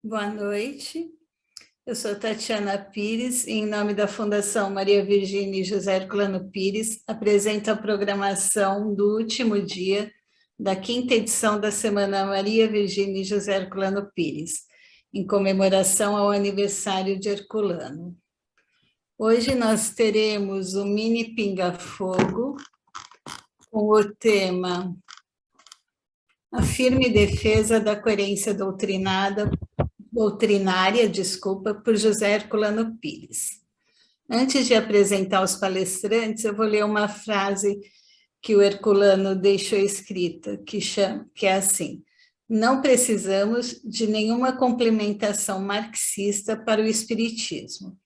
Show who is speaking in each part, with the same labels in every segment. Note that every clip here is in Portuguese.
Speaker 1: Boa noite, eu sou Tatiana Pires e, em nome da Fundação Maria Virgínia e José Herculano Pires, apresento a programação do último dia da quinta edição da Semana Maria Virgínia e José Herculano Pires, em comemoração ao aniversário de Herculano. Hoje nós teremos o mini pinga-fogo com o tema A Firme Defesa da Coerência Doutrinária, por José Herculano Pires. Antes de apresentar os palestrantes, eu vou ler uma frase que o Herculano deixou escrita, que é assim: não precisamos de nenhuma complementação marxista para o espiritismo.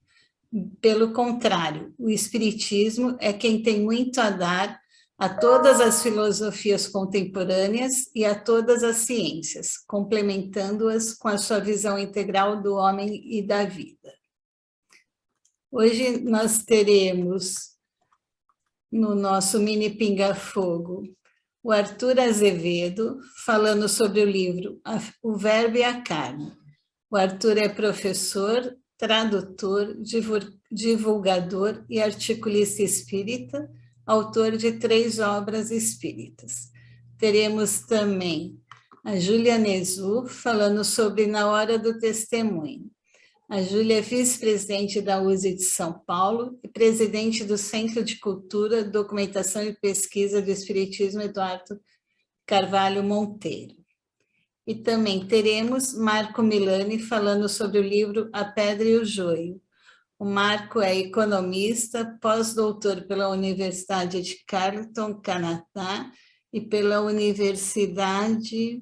Speaker 1: Pelo contrário, o espiritismo é quem tem muito a dar a todas as filosofias contemporâneas e a todas as ciências, complementando-as com a sua visão integral do homem e da vida. Hoje nós teremos, no nosso mini pinga-fogo, o Arthur Azevedo, falando sobre o livro O Verbo e a Carne. O Arthur é professor, tradutor, divulgador e articulista espírita, autor de 3 obras espíritas. Teremos também a Júlia Nezu, falando sobre Na Hora do Testemunho. A Júlia é vice-presidente da USE de São Paulo e presidente do Centro de Cultura, Documentação e Pesquisa do Espiritismo Eduardo Carvalho Monteiro. E também teremos Marco Milani falando sobre o livro A Pedra e o Joio. O Marco é economista, pós-doutor pela Universidade de Carleton, Canadá, e pela Universidade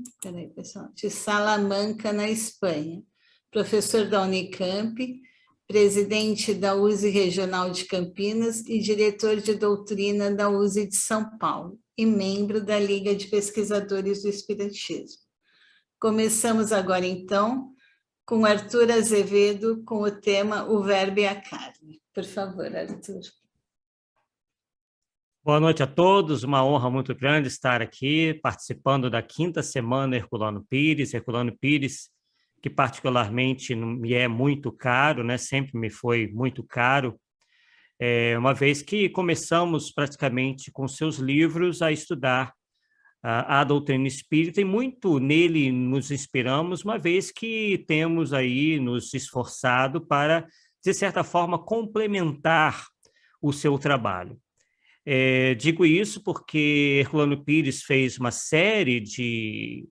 Speaker 1: de Salamanca, na Espanha. Professor da Unicamp, presidente da USE Regional de Campinas e diretor de doutrina da USE de São Paulo, e membro da Liga de Pesquisadores do Espiritismo. Começamos agora, então, com Arthur Azevedo, com o tema O Verbo e a Carne. Por favor, Arthur.
Speaker 2: Boa noite a todos, uma honra muito grande estar aqui, participando da quinta semana Herculano Pires, que particularmente me é muito caro, né? Sempre me foi muito caro, uma vez que começamos praticamente com seus livros a estudar a doutrina espírita, e muito nele nos inspiramos, uma vez que temos aí nos esforçado para, de certa forma, complementar o seu trabalho. Digo isso porque Herculano Pires fez uma série de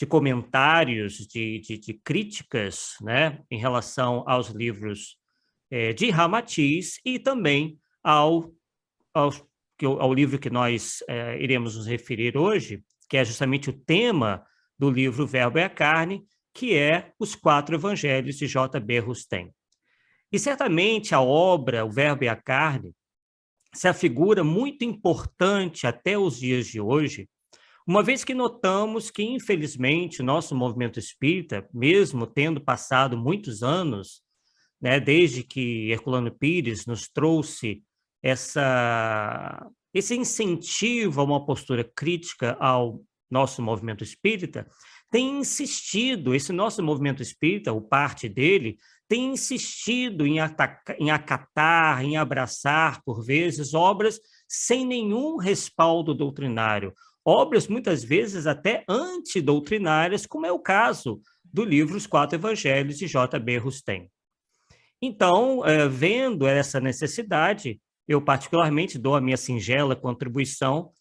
Speaker 2: comentários, de críticas, né, em relação aos livros de Ramatiz e também ao livro que nós iremos nos referir hoje, que é justamente o tema do livro Verbo e a Carne, que é Os 4 Evangelhos de J.B. Rustem. E certamente a obra O Verbo e a Carne se afigura muito importante até os dias de hoje, uma vez que notamos que, infelizmente, o nosso movimento espírita, mesmo tendo passado muitos anos, né, desde que Herculano Pires nos trouxe esse incentivo a uma postura crítica ao nosso movimento espírita, tem insistido, esse nosso movimento espírita, ou parte dele, tem insistido em acatar, em abraçar, por vezes, obras sem nenhum respaldo doutrinário, obras muitas vezes até antidoutrinárias, como é o caso do livro Os 4 Evangelhos de J.B. Rustem. Então, vendo essa necessidade, eu particularmente dou a minha singela contribuição,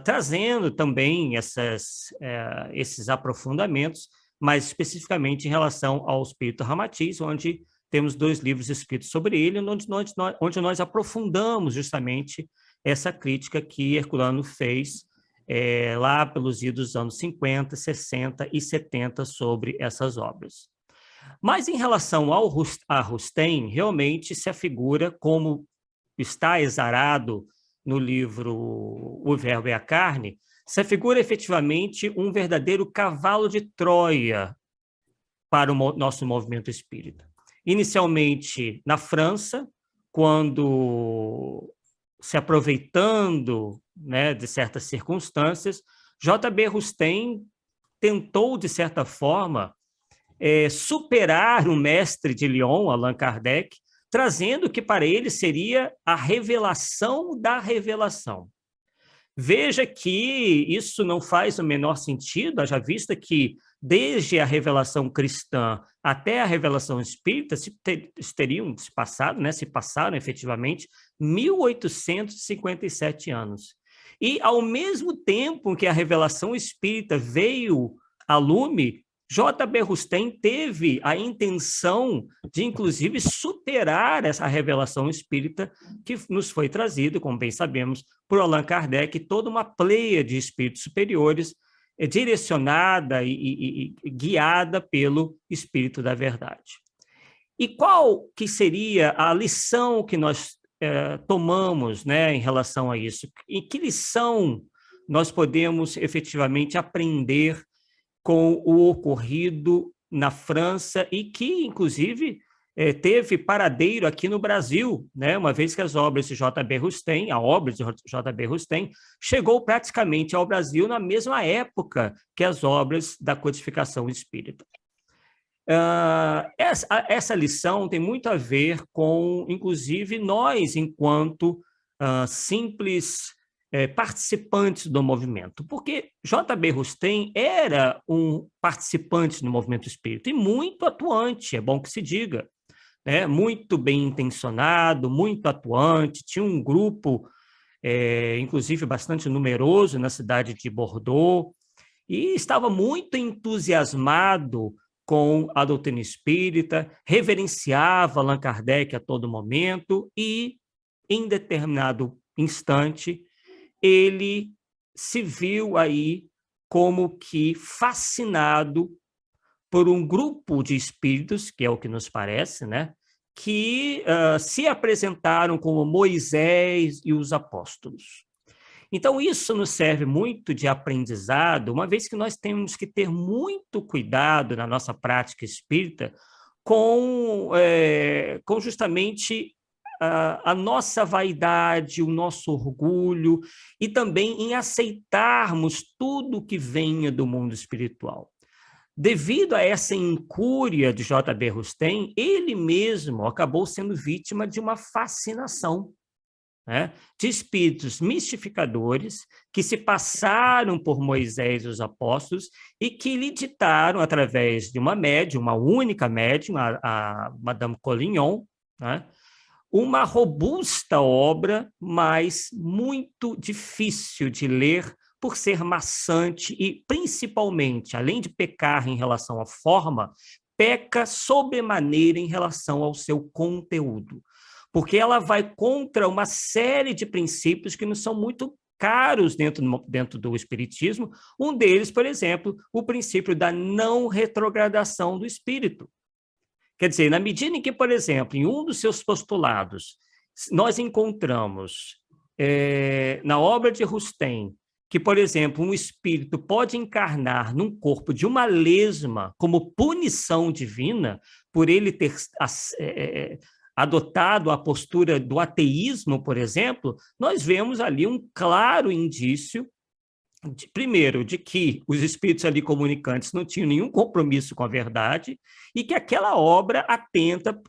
Speaker 2: trazendo também esses aprofundamentos, mais especificamente em relação ao Espírito Ramatiz, onde temos 2 livros escritos sobre ele, onde nós aprofundamos justamente essa crítica que Herculano fez lá pelos idos dos anos 50, 60 e 70 sobre essas obras. Mas em relação a Rustem, realmente se afigura, como está exarado no livro O Verbo e a Carne, se afigura efetivamente um verdadeiro cavalo de Troia para o nosso movimento espírita. Inicialmente na França, quando, se aproveitando, né, de certas circunstâncias, J.B. Rustem tentou, de certa forma, superar o mestre de Lyon, Allan Kardec, trazendo que para ele seria a revelação da revelação. Veja que isso não faz o menor sentido, haja vista que desde a revelação cristã até a revelação espírita se passaram efetivamente 1857 anos. E ao mesmo tempo que a revelação espírita veio a lume, J.B. Rustem teve a intenção de, inclusive, superar essa revelação espírita que nos foi trazida, como bem sabemos, por Allan Kardec, toda uma pleia de espíritos superiores, direcionada e guiada pelo Espírito da Verdade. E qual que seria a lição que nós tomamos, né, em relação a isso? E que lição nós podemos efetivamente aprender com o ocorrido na França e que, inclusive, teve paradeiro aqui no Brasil, né? Uma vez que as obras de J.B. Rustem, a obra de J.B. Rustem, chegou praticamente ao Brasil na mesma época que as obras da codificação espírita. Essa lição tem muito a ver com, inclusive, nós, enquanto simples participantes do movimento, porque J.B. Rustem era um participante do movimento espírita e muito atuante, é bom que se diga, né? Muito bem intencionado, muito atuante, tinha um grupo, inclusive bastante numeroso na cidade de Bordeaux, e estava muito entusiasmado com a doutrina espírita, reverenciava Allan Kardec a todo momento e, em determinado instante, ele se viu aí como que fascinado por um grupo de espíritos, que é o que nos parece, né, que se apresentaram como Moisés e os apóstolos. Então, isso nos serve muito de aprendizado, uma vez que nós temos que ter muito cuidado na nossa prática espírita com justamente a nossa vaidade, o nosso orgulho, e também em aceitarmos tudo que venha do mundo espiritual. Devido a essa incúria de J.B. Rustem, ele mesmo acabou sendo vítima de uma fascinação, né, de espíritos mistificadores que se passaram por Moisés e os apóstolos e que lhe ditaram, através de uma médium, uma única médium, a Madame Collignon, né, uma robusta obra, mas muito difícil de ler por ser maçante e, principalmente, além de pecar em relação à forma, peca sobremaneira em relação ao seu conteúdo, porque ela vai contra uma série de princípios que nos são muito caros dentro do Espiritismo. Um deles, por exemplo, o princípio da não retrogradação do espírito. Quer dizer, na medida em que, por exemplo, em um dos seus postulados, nós encontramos na obra de Rustem que, por exemplo, um espírito pode encarnar num corpo de uma lesma como punição divina por ele ter adotado a postura do ateísmo, por exemplo, nós vemos ali um claro indício, primeiro, de que os espíritos ali comunicantes não tinham nenhum compromisso com a verdade e que aquela obra atenta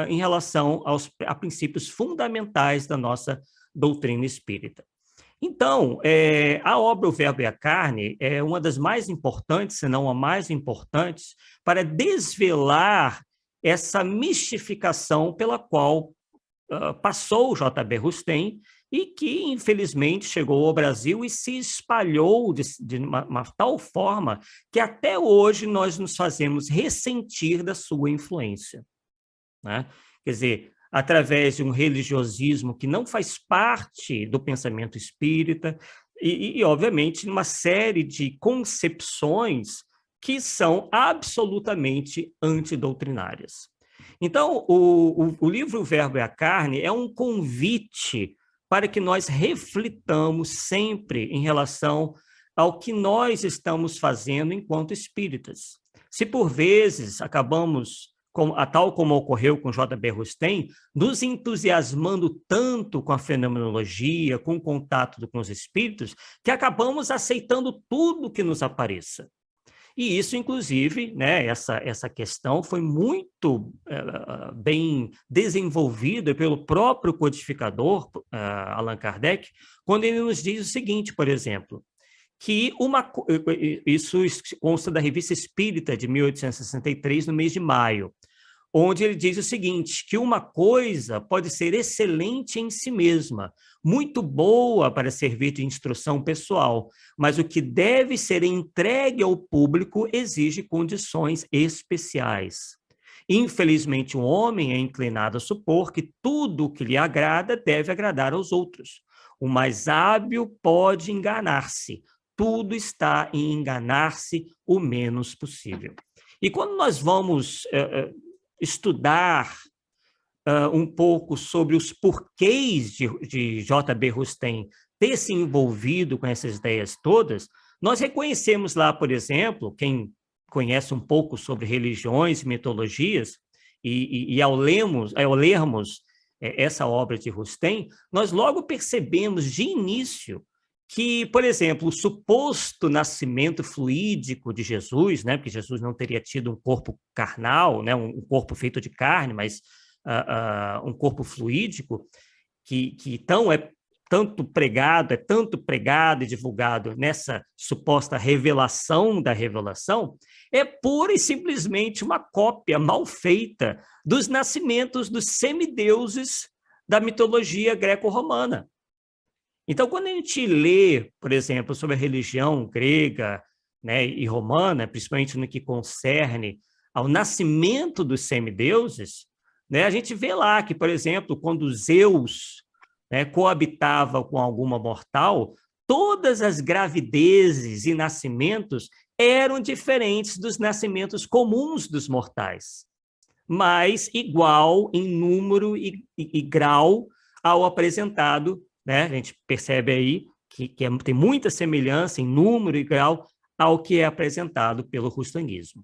Speaker 2: em relação a princípios fundamentais da nossa doutrina espírita. Então, a obra O Verbo e a Carne é uma das mais importantes, se não a mais importante, para desvelar essa mistificação pela qual passou J.B. Rustem e que, infelizmente, chegou ao Brasil e se espalhou de uma tal forma que até hoje nós nos fazemos ressentir da sua influência, né? Quer dizer, através de um religiosismo que não faz parte do pensamento espírita e obviamente, uma série de concepções que são absolutamente antidoutrinárias. Então, o livro O Verbo e a Carne é um convite para que nós reflitamos sempre em relação ao que nós estamos fazendo enquanto espíritas. Se por vezes acabamos, tal como ocorreu com J.B. Rustem, nos entusiasmando tanto com a fenomenologia, com o contato com os espíritos, que acabamos aceitando tudo que nos apareça. E isso, inclusive, né, essa questão foi muito bem desenvolvida pelo próprio codificador, Allan Kardec, quando ele nos diz o seguinte, por exemplo, que isso consta da Revista Espírita de 1863, no mês de maio, onde ele diz o seguinte, que uma coisa pode ser excelente em si mesma, muito boa para servir de instrução pessoal, mas o que deve ser entregue ao público exige condições especiais. Infelizmente, o homem é inclinado a supor que tudo o que lhe agrada deve agradar aos outros. O mais hábil pode enganar-se. Tudo está em enganar-se o menos possível. E quando nós vamos estudar um pouco sobre os porquês de J.B. Rustem ter se envolvido com essas ideias todas, nós reconhecemos lá, por exemplo, quem conhece um pouco sobre religiões e mitologias, e ao lermos essa obra de Rustem, nós logo percebemos de início que, por exemplo, o suposto nascimento fluídico de Jesus, né, porque Jesus não teria tido um corpo carnal, né, um corpo feito de carne, mas um corpo fluídico, que então é tanto pregado e divulgado nessa suposta revelação da revelação, é pura e simplesmente uma cópia mal feita dos nascimentos dos semideuses da mitologia greco-romana. Então, quando a gente lê, por exemplo, sobre a religião grega, né, e romana, principalmente no que concerne ao nascimento dos semideuses, né, a gente vê lá que, por exemplo, quando Zeus, né, coabitava com alguma mortal, todas as gravidezes e nascimentos eram diferentes dos nascimentos comuns dos mortais, mas igual em número e grau ao apresentado, né? A gente percebe aí que tem muita semelhança em número e grau ao que é apresentado pelo rustanguismo,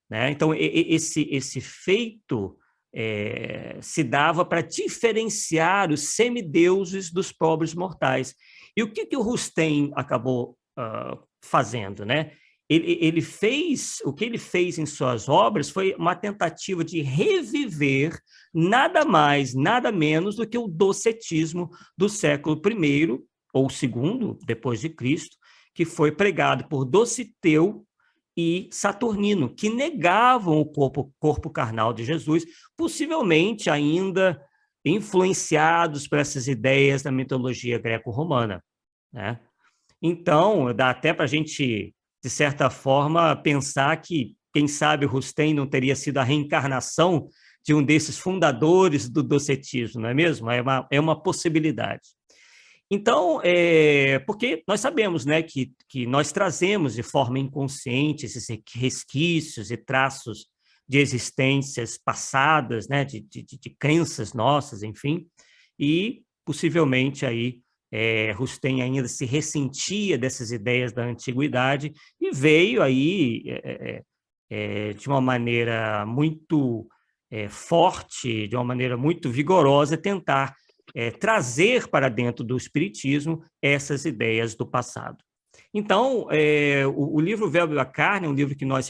Speaker 2: né? Então, esse feito se dava para diferenciar os semideuses dos pobres mortais. E o que o Rustem acabou fazendo, né? O que ele fez em suas obras foi uma tentativa de reviver nada mais, nada menos do que o docetismo do século I ou II, depois de Cristo, que foi pregado por Dociteu e Saturnino, que negavam o corpo carnal de Jesus, possivelmente ainda influenciados por essas ideias da mitologia greco-romana, né? Então, dá até para a gente, de certa forma, pensar que, quem sabe, Rustem não teria sido a reencarnação de um desses fundadores do docetismo, não é mesmo? É uma possibilidade. Então, porque nós sabemos, né, que nós trazemos de forma inconsciente esses resquícios e traços de existências passadas, né, de crenças nossas, enfim, e possivelmente aí Rustem ainda se ressentia dessas ideias da antiguidade e veio aí de uma maneira muito forte, de uma maneira muito vigorosa, tentar trazer para dentro do espiritismo essas ideias do passado. Então, o livro Verbo e a Carne é um livro que nós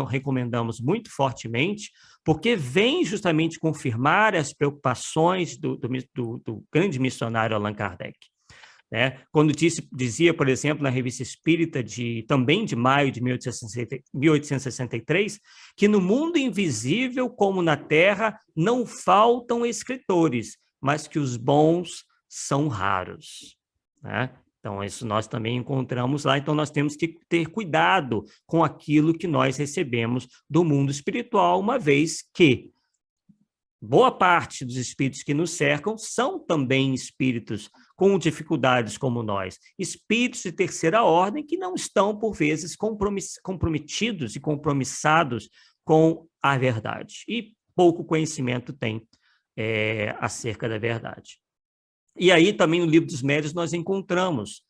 Speaker 2: recomendamos muito fortemente, porque vem justamente confirmar as preocupações do grande missionário Allan Kardec, né? Quando dizia, por exemplo, na Revista Espírita, também de maio de 1863, que no mundo invisível, como na Terra, não faltam escritores, mas que os bons são raros, né? Então, isso nós também encontramos lá. Então, nós temos que ter cuidado com aquilo que nós recebemos do mundo espiritual, uma vez que boa parte dos espíritos que nos cercam são também espíritos com dificuldades como nós, espíritos de terceira ordem que não estão, por vezes, comprometidos e compromissados com a verdade. E pouco conhecimento têm acerca da verdade. E aí, também no Livro dos Médiuns, nós encontramos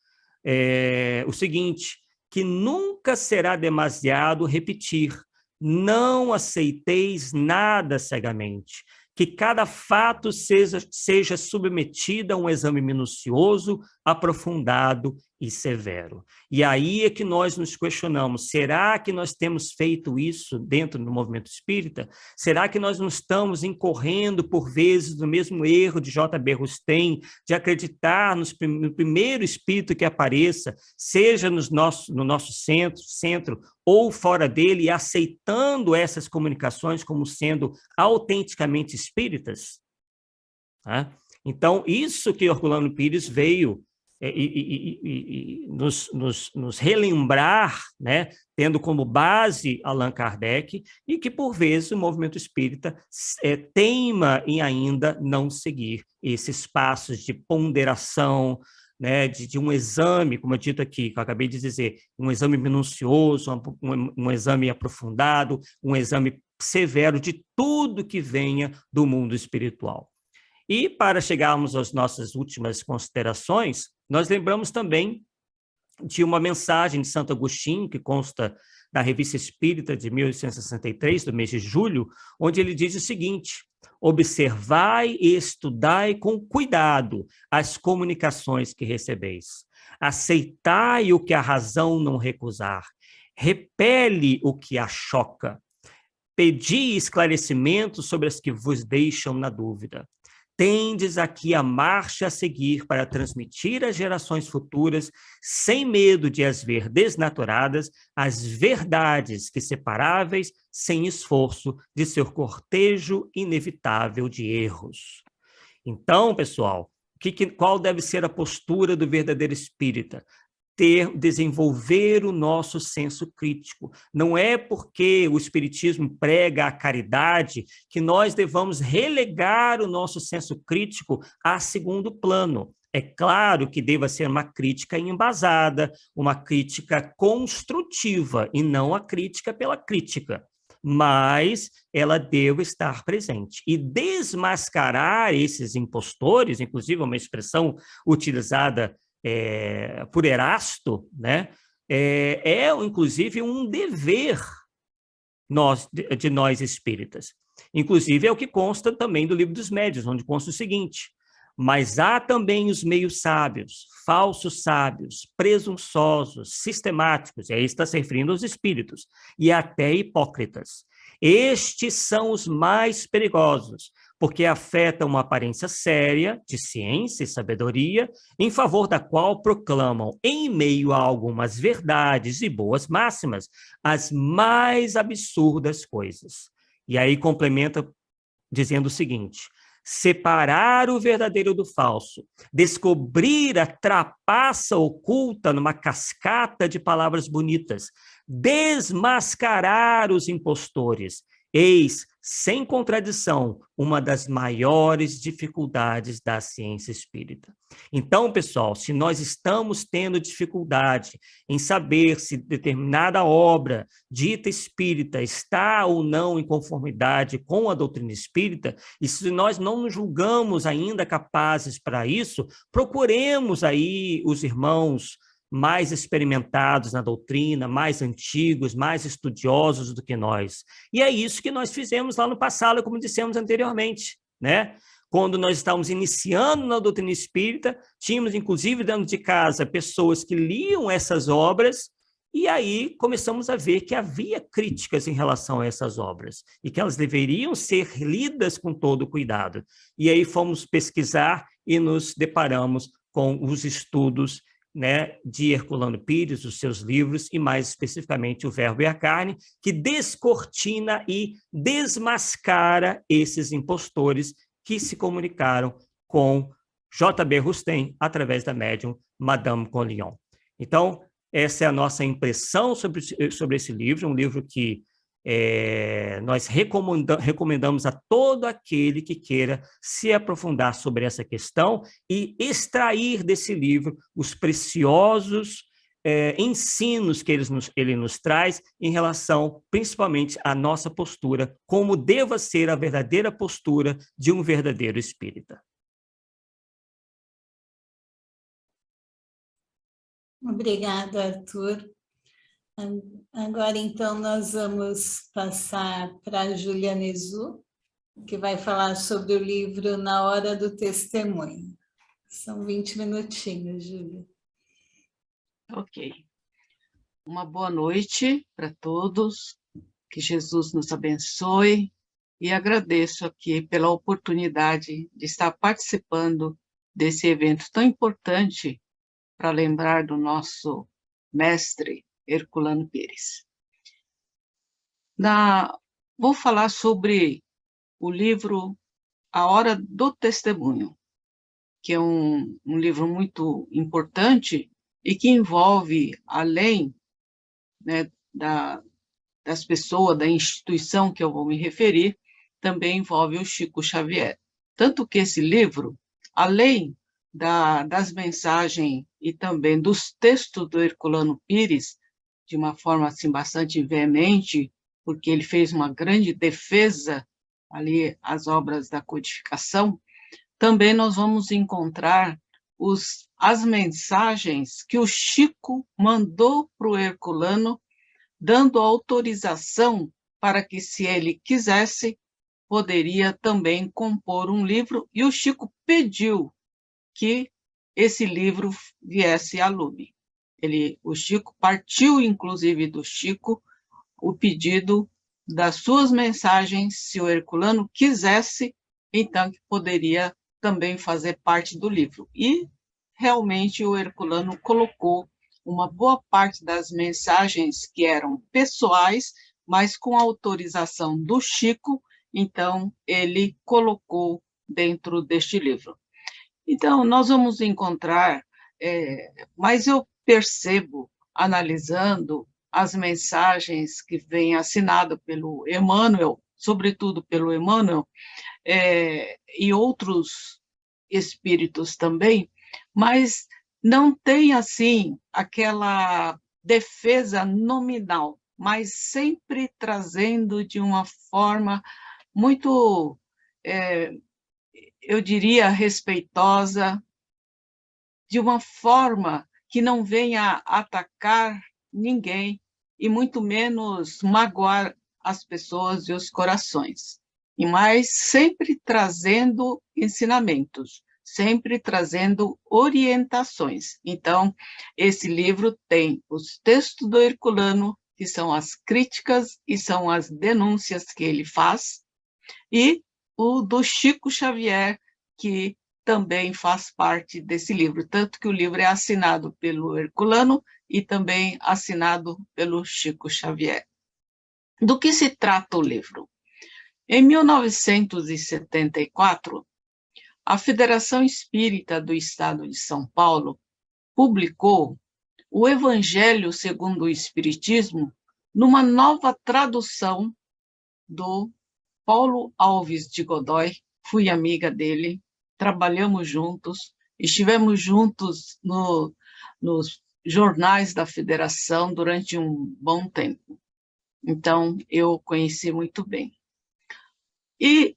Speaker 2: o seguinte, que nunca será demasiado repetir, não aceiteis nada cegamente, que cada fato seja submetido a um exame minucioso, aprofundado e severo. E aí é que nós nos questionamos, será que nós temos feito isso dentro do movimento espírita? Será que nós não estamos incorrendo, por vezes, no mesmo erro de J.B. Rustem, de acreditar no primeiro espírito que apareça, seja no nosso centro ou fora dele, e aceitando essas comunicações como sendo autenticamente espíritas? Então, isso que Herculano Pires veio nos relembrar, né, tendo como base Allan Kardec, e que, por vezes, o movimento espírita teima em ainda não seguir esses passos de ponderação, né, de um exame, como eu dito aqui, que eu acabei de dizer, um exame minucioso, um exame aprofundado, um exame severo de tudo que venha do mundo espiritual. E, para chegarmos às nossas últimas considerações, nós lembramos também de uma mensagem de Santo Agostinho, que consta da Revista Espírita de 1863, do mês de julho, onde ele diz o seguinte: observai e estudai com cuidado as comunicações que recebeis. Aceitai o que a razão não recusar. Repele o que a choca. Pedi esclarecimentos sobre as que vos deixam na dúvida. Tendes aqui a marcha a seguir para transmitir às gerações futuras, sem medo de as ver desnaturadas, as verdades que separáveis, sem esforço, de seu cortejo inevitável de erros. Então, pessoal, qual deve ser a postura do verdadeiro espírita? Desenvolver o nosso senso crítico. Não é porque o Espiritismo prega a caridade que nós devamos relegar o nosso senso crítico a segundo plano. É claro que deva ser uma crítica embasada, uma crítica construtiva, e não a crítica pela crítica, mas ela deve estar presente. E desmascarar esses impostores, inclusive uma expressão utilizada por Erasto, né, inclusive um dever de nós espíritas. Inclusive é o que consta também do Livro dos Médiuns, onde consta o seguinte: mas há também os meios sábios, falsos sábios, presunçosos, sistemáticos, e aí está se referindo aos espíritos, e até hipócritas. Estes são os mais perigosos, porque afetam uma aparência séria de ciência e sabedoria, em favor da qual proclamam, em meio a algumas verdades e boas máximas, as mais absurdas coisas. E aí complementa dizendo o seguinte: separar o verdadeiro do falso, descobrir a trapaça oculta numa cascata de palavras bonitas, desmascarar os impostores, eis, sem contradição, uma das maiores dificuldades da ciência espírita. Então, pessoal, se nós estamos tendo dificuldade em saber se determinada obra dita espírita está ou não em conformidade com a doutrina espírita, e se nós não nos julgamos ainda capazes para isso, procuremos aí os irmãos mais experimentados na doutrina, mais antigos, mais estudiosos do que nós. E é isso que nós fizemos lá no passado, como dissemos anteriormente, né? Quando nós estávamos iniciando na doutrina espírita, tínhamos, inclusive, dentro de casa, pessoas que liam essas obras, e aí começamos a ver que havia críticas em relação a essas obras, e que elas deveriam ser lidas com todo cuidado. E aí fomos pesquisar e nos deparamos com os estudos, né, de Herculano Pires, os seus livros, e mais especificamente o Verbo e a Carne, que descortina e desmascara esses impostores que se comunicaram com J.B. Rustem através da médium Madame Conlion. Então, essa é a nossa impressão sobre esse livro, um livro que nós recomendamos a todo aquele que queira se aprofundar sobre essa questão e extrair desse livro os preciosos ensinos que ele nos traz em relação, principalmente, à nossa postura, como deva ser a verdadeira postura de um verdadeiro espírita.
Speaker 1: Obrigada, Arthur. Agora, então, nós vamos passar para a Juliana Ezu, que vai falar sobre o livro Na Hora do Testemunho. São 20 minutinhos, Júlia.
Speaker 3: Ok. Uma boa noite para todos, que Jesus nos abençoe, e agradeço aqui pela oportunidade de estar participando desse evento tão importante para lembrar do nosso mestre Herculano Pires. Vou falar sobre o livro A Hora do Testemunho, que é um livro muito importante e que envolve, além, né, das pessoas, da instituição que eu vou me referir, também envolve o Chico Xavier. Tanto que esse livro, além das mensagens e também dos textos do Herculano Pires, de uma forma assim bastante veemente, porque ele fez uma grande defesa ali às obras da codificação, também nós vamos encontrar as mensagens que o Chico mandou para o Herculano, dando autorização para que, se ele quisesse, poderia também compor um livro, e o Chico pediu que esse livro viesse a lume. O Chico partiu, inclusive, do Chico, o pedido das suas mensagens, se o Herculano quisesse, então que poderia também fazer parte do livro. E, realmente, o Herculano colocou uma boa parte das mensagens que eram pessoais, mas com autorização do Chico, então ele colocou dentro deste livro. Então, nós vamos encontrar, mas eu percebo, analisando as mensagens que vêm assinadas pelo Emmanuel, sobretudo pelo Emmanuel, e outros espíritos também, mas não tem, assim, aquela defesa nominal, mas sempre trazendo de uma forma muito, eu diria, respeitosa, de uma forma que não venha atacar ninguém e muito menos magoar as pessoas e os corações. Mas sempre trazendo ensinamentos, sempre trazendo orientações. Então, esse livro tem os textos do Herculano, que são as críticas e são as denúncias que ele faz, e o do Chico Xavier, que também faz parte desse livro, tanto que o livro é assinado pelo Herculano e também assinado pelo Chico Xavier. Do que se trata o livro? Em 1974, a Federação Espírita do Estado de São Paulo publicou o Evangelho segundo o Espiritismo numa nova tradução do Paulo Alves de Godoy. Fui amiga dele, trabalhamos juntos, estivemos juntos nos jornais da Federação durante um bom tempo. Então, eu conheci muito bem. E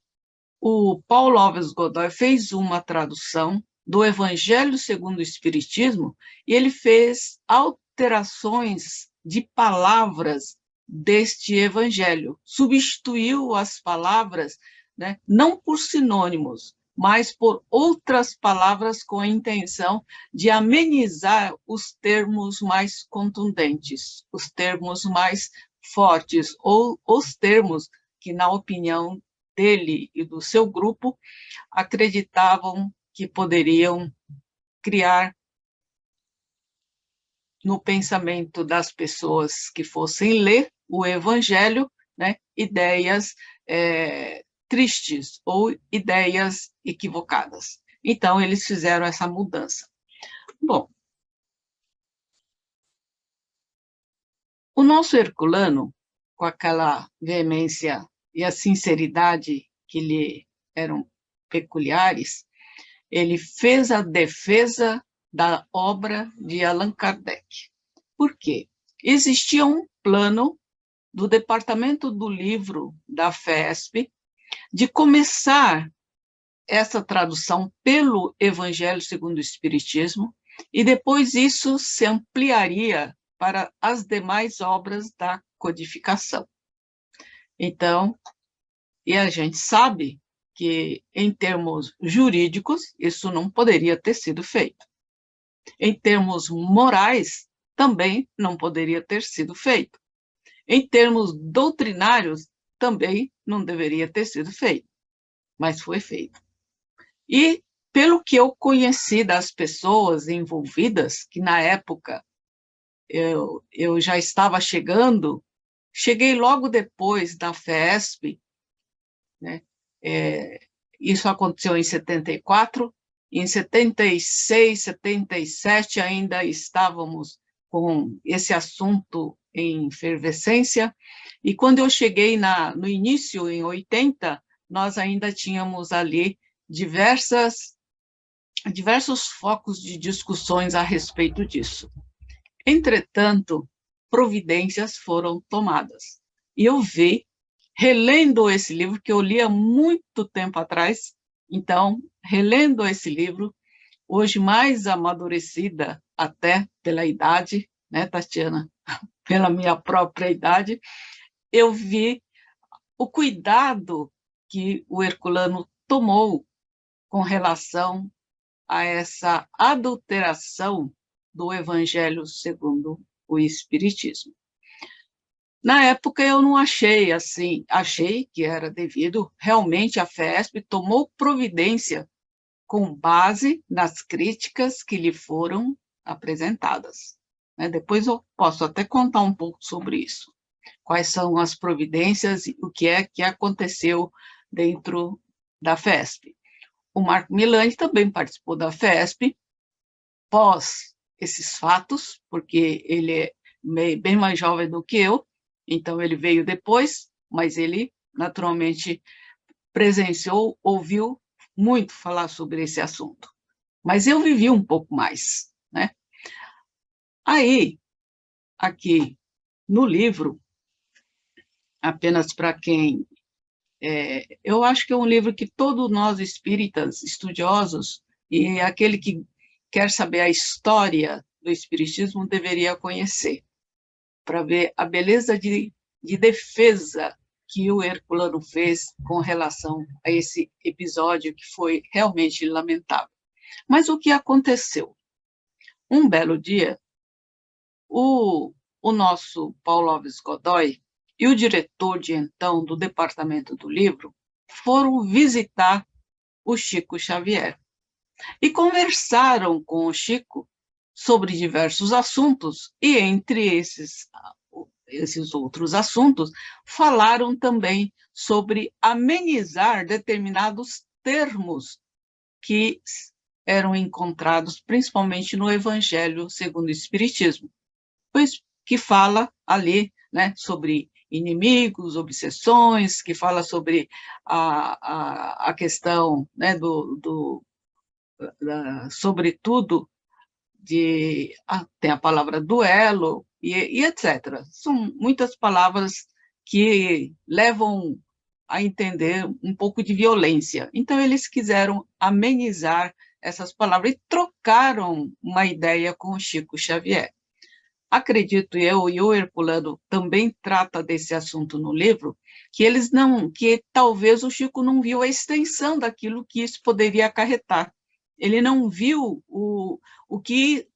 Speaker 3: o Paulo Alves Godoy fez uma tradução do Evangelho segundo o Espiritismo e ele fez alterações de palavras deste Evangelho, substituiu as palavras, né, não por sinônimos, mas por outras palavras com a intenção de amenizar os termos mais contundentes, os termos mais fortes, ou os termos que, na opinião dele e do seu grupo, acreditavam que poderiam criar no pensamento das pessoas que fossem ler o Evangelho, né, ideias tristes ou ideias equivocadas. Então, eles fizeram essa mudança. Bom, o nosso Herculano, com aquela veemência e a sinceridade que lhe eram peculiares, ele fez a defesa da obra de Allan Kardec. Por quê? Existia um plano do Departamento do Livro da FESP de começar essa tradução pelo Evangelho segundo o Espiritismo, e depois isso se ampliaria para as demais obras da codificação. Então, e a gente sabe que, em termos jurídicos, isso não poderia ter sido feito. Em termos morais, também não poderia ter sido feito. Em termos doutrinários, também não deveria ter sido feito, mas foi feito. E, pelo que eu conheci das pessoas envolvidas, que na época eu já estava chegando, cheguei logo depois da FESP, né? Isso aconteceu em 74, em 76, 77 ainda estávamos com esse assunto em efervescência, e quando eu cheguei no início, em 80, nós ainda tínhamos ali diversos focos de discussões a respeito disso. Entretanto, providências foram tomadas. E eu vi, relendo esse livro, que eu li há muito tempo atrás, então, relendo esse livro, hoje mais amadurecida até pela idade, né, Tatiana? Pela minha própria idade, eu vi o cuidado que o Herculano tomou com relação a essa adulteração do Evangelho segundo o Espiritismo. Na época eu não achei assim, achei que era devido, realmente a FESP tomou providência com base nas críticas que lhe foram apresentadas. Depois eu posso até contar um pouco sobre isso. Quais são as providências e o que é que aconteceu dentro da FESP. O Marco Milani também participou da FESP, pós esses fatos, porque ele é bem mais jovem do que eu, então ele veio depois, mas ele naturalmente presenciou, ouviu muito falar sobre esse assunto. Mas eu vivi um pouco mais, né? Aí, aqui no livro, apenas para quem... eu acho que é um livro que todos nós espíritas, estudiosos, e aquele que quer saber a história do Espiritismo deveria conhecer, para ver a beleza de defesa que o Herculano fez com relação a esse episódio que foi realmente lamentável. Mas o que aconteceu? Um belo dia, o nosso Paulo Alves Godoy e o diretor de então do Departamento do Livro foram visitar o Chico Xavier e conversaram com o Chico sobre diversos assuntos, e entre esses outros assuntos, falaram também sobre amenizar determinados termos que eram encontrados principalmente no Evangelho segundo o Espiritismo, pois que fala ali, né, sobre inimigos, obsessões, que fala sobre a questão, né, sobretudo, tem a palavra duelo, e etc. São muitas palavras que levam a entender um pouco de violência. Então, eles quiseram amenizar essas palavras e trocaram uma ideia com o Chico Xavier. Acredito eu, e o Herculano também trata desse assunto no livro, que talvez o Chico não viu a extensão daquilo que isso poderia acarretar. Ele não viu o que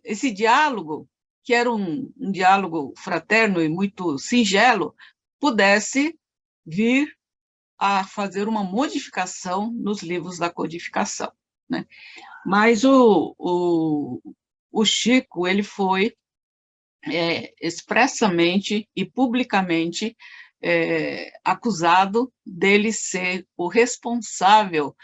Speaker 3: esse diálogo, que era um diálogo fraterno e muito singelo, pudesse vir a fazer uma modificação nos livros da codificação, né? Mas o Chico, ele foi expressamente e publicamente acusado dele ser o responsável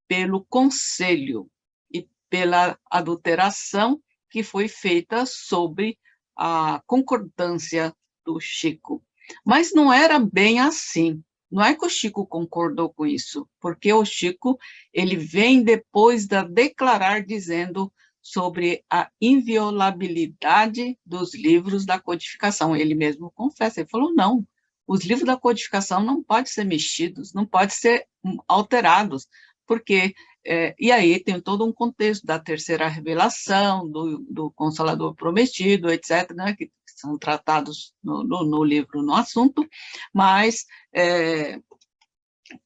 Speaker 3: pelo conselho e pela adulteração que foi feita sobre a concordância do Chico. Mas não era bem assim. Não é que o Chico concordou com isso, porque o Chico, ele vem depois da declarar dizendo sobre a inviolabilidade dos livros da codificação. Ele mesmo confessa, ele falou, não, os livros da codificação não podem ser mexidos, não podem ser alterados, porque... e aí tem todo um contexto da terceira revelação, do Consolador Prometido, etc., né, que são tratados no livro, no assunto, mas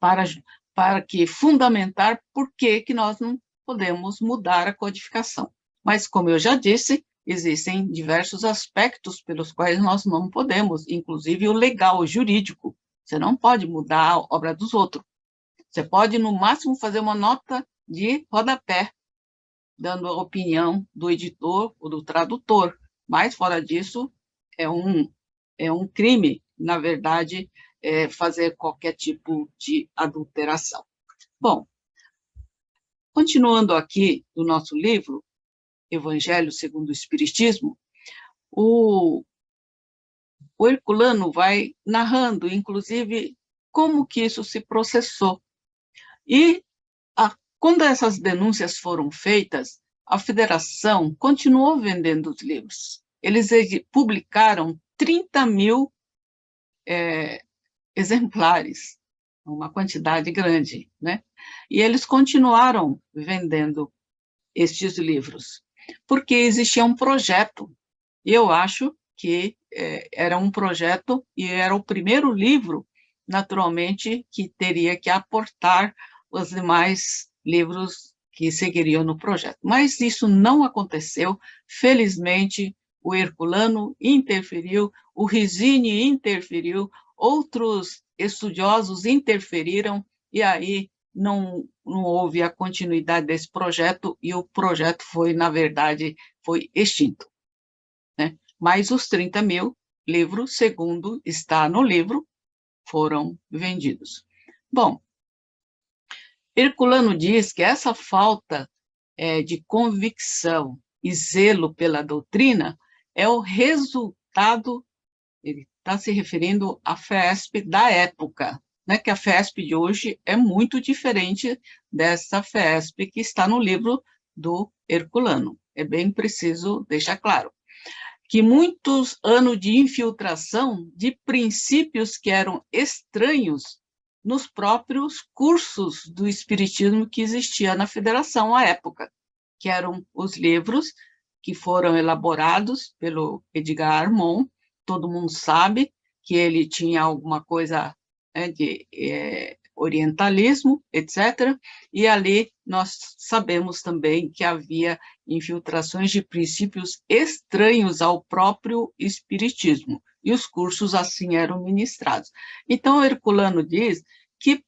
Speaker 3: para que fundamentar por que nós não podemos mudar a codificação. Mas, como eu já disse, existem diversos aspectos pelos quais nós não podemos, inclusive o legal, o jurídico. Você não pode mudar a obra dos outros. Você pode, no máximo, fazer uma nota de rodapé, dando a opinião do editor ou do tradutor. Mas, fora disso, é um crime, na verdade, fazer qualquer tipo de adulteração. Bom, continuando aqui no nosso livro, Evangelho segundo o Espiritismo, o Herculano vai narrando, inclusive, como que isso se processou. E, quando essas denúncias foram feitas, a Federação continuou vendendo os livros. Eles publicaram 30 mil exemplares, uma quantidade grande, né? E eles continuaram vendendo estes livros, porque existia um projeto, e eu acho que era um projeto, e era o primeiro livro, naturalmente, que teria que aportar os demais livros que seguiriam no projeto. Mas isso não aconteceu, felizmente, o Herculano interferiu, o Rizzini interferiu, outros estudiosos interferiram, e aí não houve a continuidade desse projeto, e o projeto foi, na verdade, foi extinto, né? Mas os 30 mil livros, segundo está no livro, foram vendidos. Bom, Herculano diz que essa falta de convicção e zelo pela doutrina é o resultado, ele está se referindo à FESP da época, né, que a FESP de hoje é muito diferente dessa FESP que está no livro do Herculano. É bem preciso deixar claro que muitos anos de infiltração de princípios que eram estranhos nos próprios cursos do espiritismo que existia na Federação à época, que eram os livros que foram elaborados pelo Edgar Armond. Todo mundo sabe que ele tinha alguma coisa de orientalismo, etc. E ali nós sabemos também que havia infiltrações de princípios estranhos ao próprio espiritismo, e os cursos assim eram ministrados. Então, Herculano diz que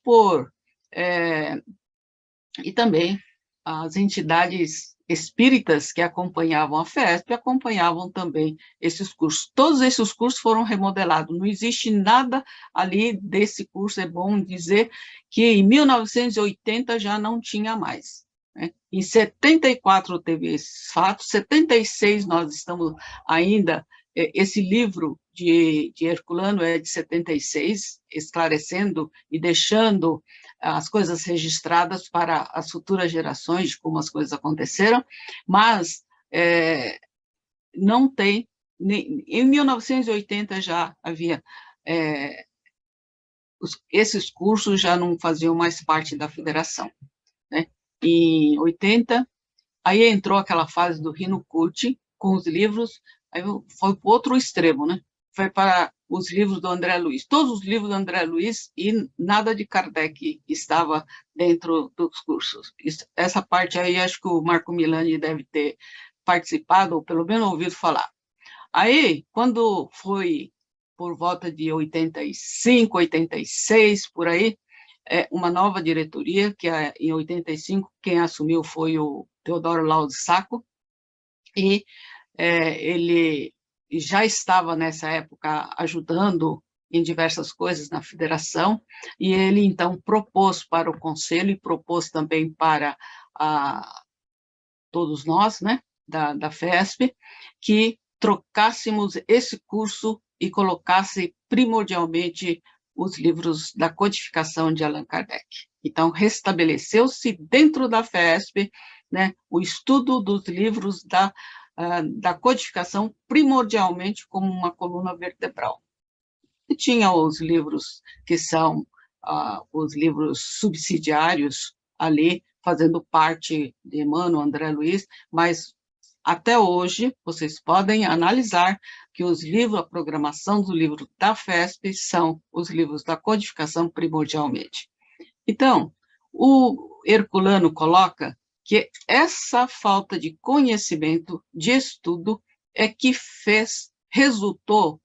Speaker 3: e também as entidades espíritas que acompanhavam a FESP acompanhavam também esses cursos. Todos esses cursos foram remodelados, não existe nada ali desse curso, é bom dizer que em 1980 já não tinha mais, né? Em 74 teve esses fatos, 76 nós estamos ainda, esse livro de Herculano é de 76, esclarecendo e deixando as coisas registradas para as futuras gerações de como as coisas aconteceram, mas não tem, em 1980 já havia, esses cursos já não faziam mais parte da federação, né? Em 80, aí entrou aquela fase do Rino Curti, com os livros, aí foi para o outro extremo, né? Foi para os livros do André Luiz, todos os livros do André Luiz, e nada de Kardec estava dentro dos cursos. Essa parte aí, acho que o Marco Milani deve ter participado, ou pelo menos ouvido falar. Aí, quando foi por volta de 85, 86, por aí, uma nova diretoria, que em 85, quem assumiu foi o Teodoro Laudo Sacco, e ele já estava nessa época ajudando em diversas coisas na federação, e ele então propôs para o conselho e propôs também para todos nós, né, da FESP, que trocássemos esse curso e colocasse primordialmente os livros da codificação de Allan Kardec. Então, restabeleceu-se dentro da FESP, né, o estudo dos livros da codificação primordialmente como uma coluna vertebral. E tinha os livros que são os livros subsidiários ali, fazendo parte de Emmanuel, André Luiz, mas até hoje vocês podem analisar que os livros, a programação do livro da FESP são os livros da codificação primordialmente. Então, o Herculano coloca que essa falta de conhecimento, de estudo, é que resultou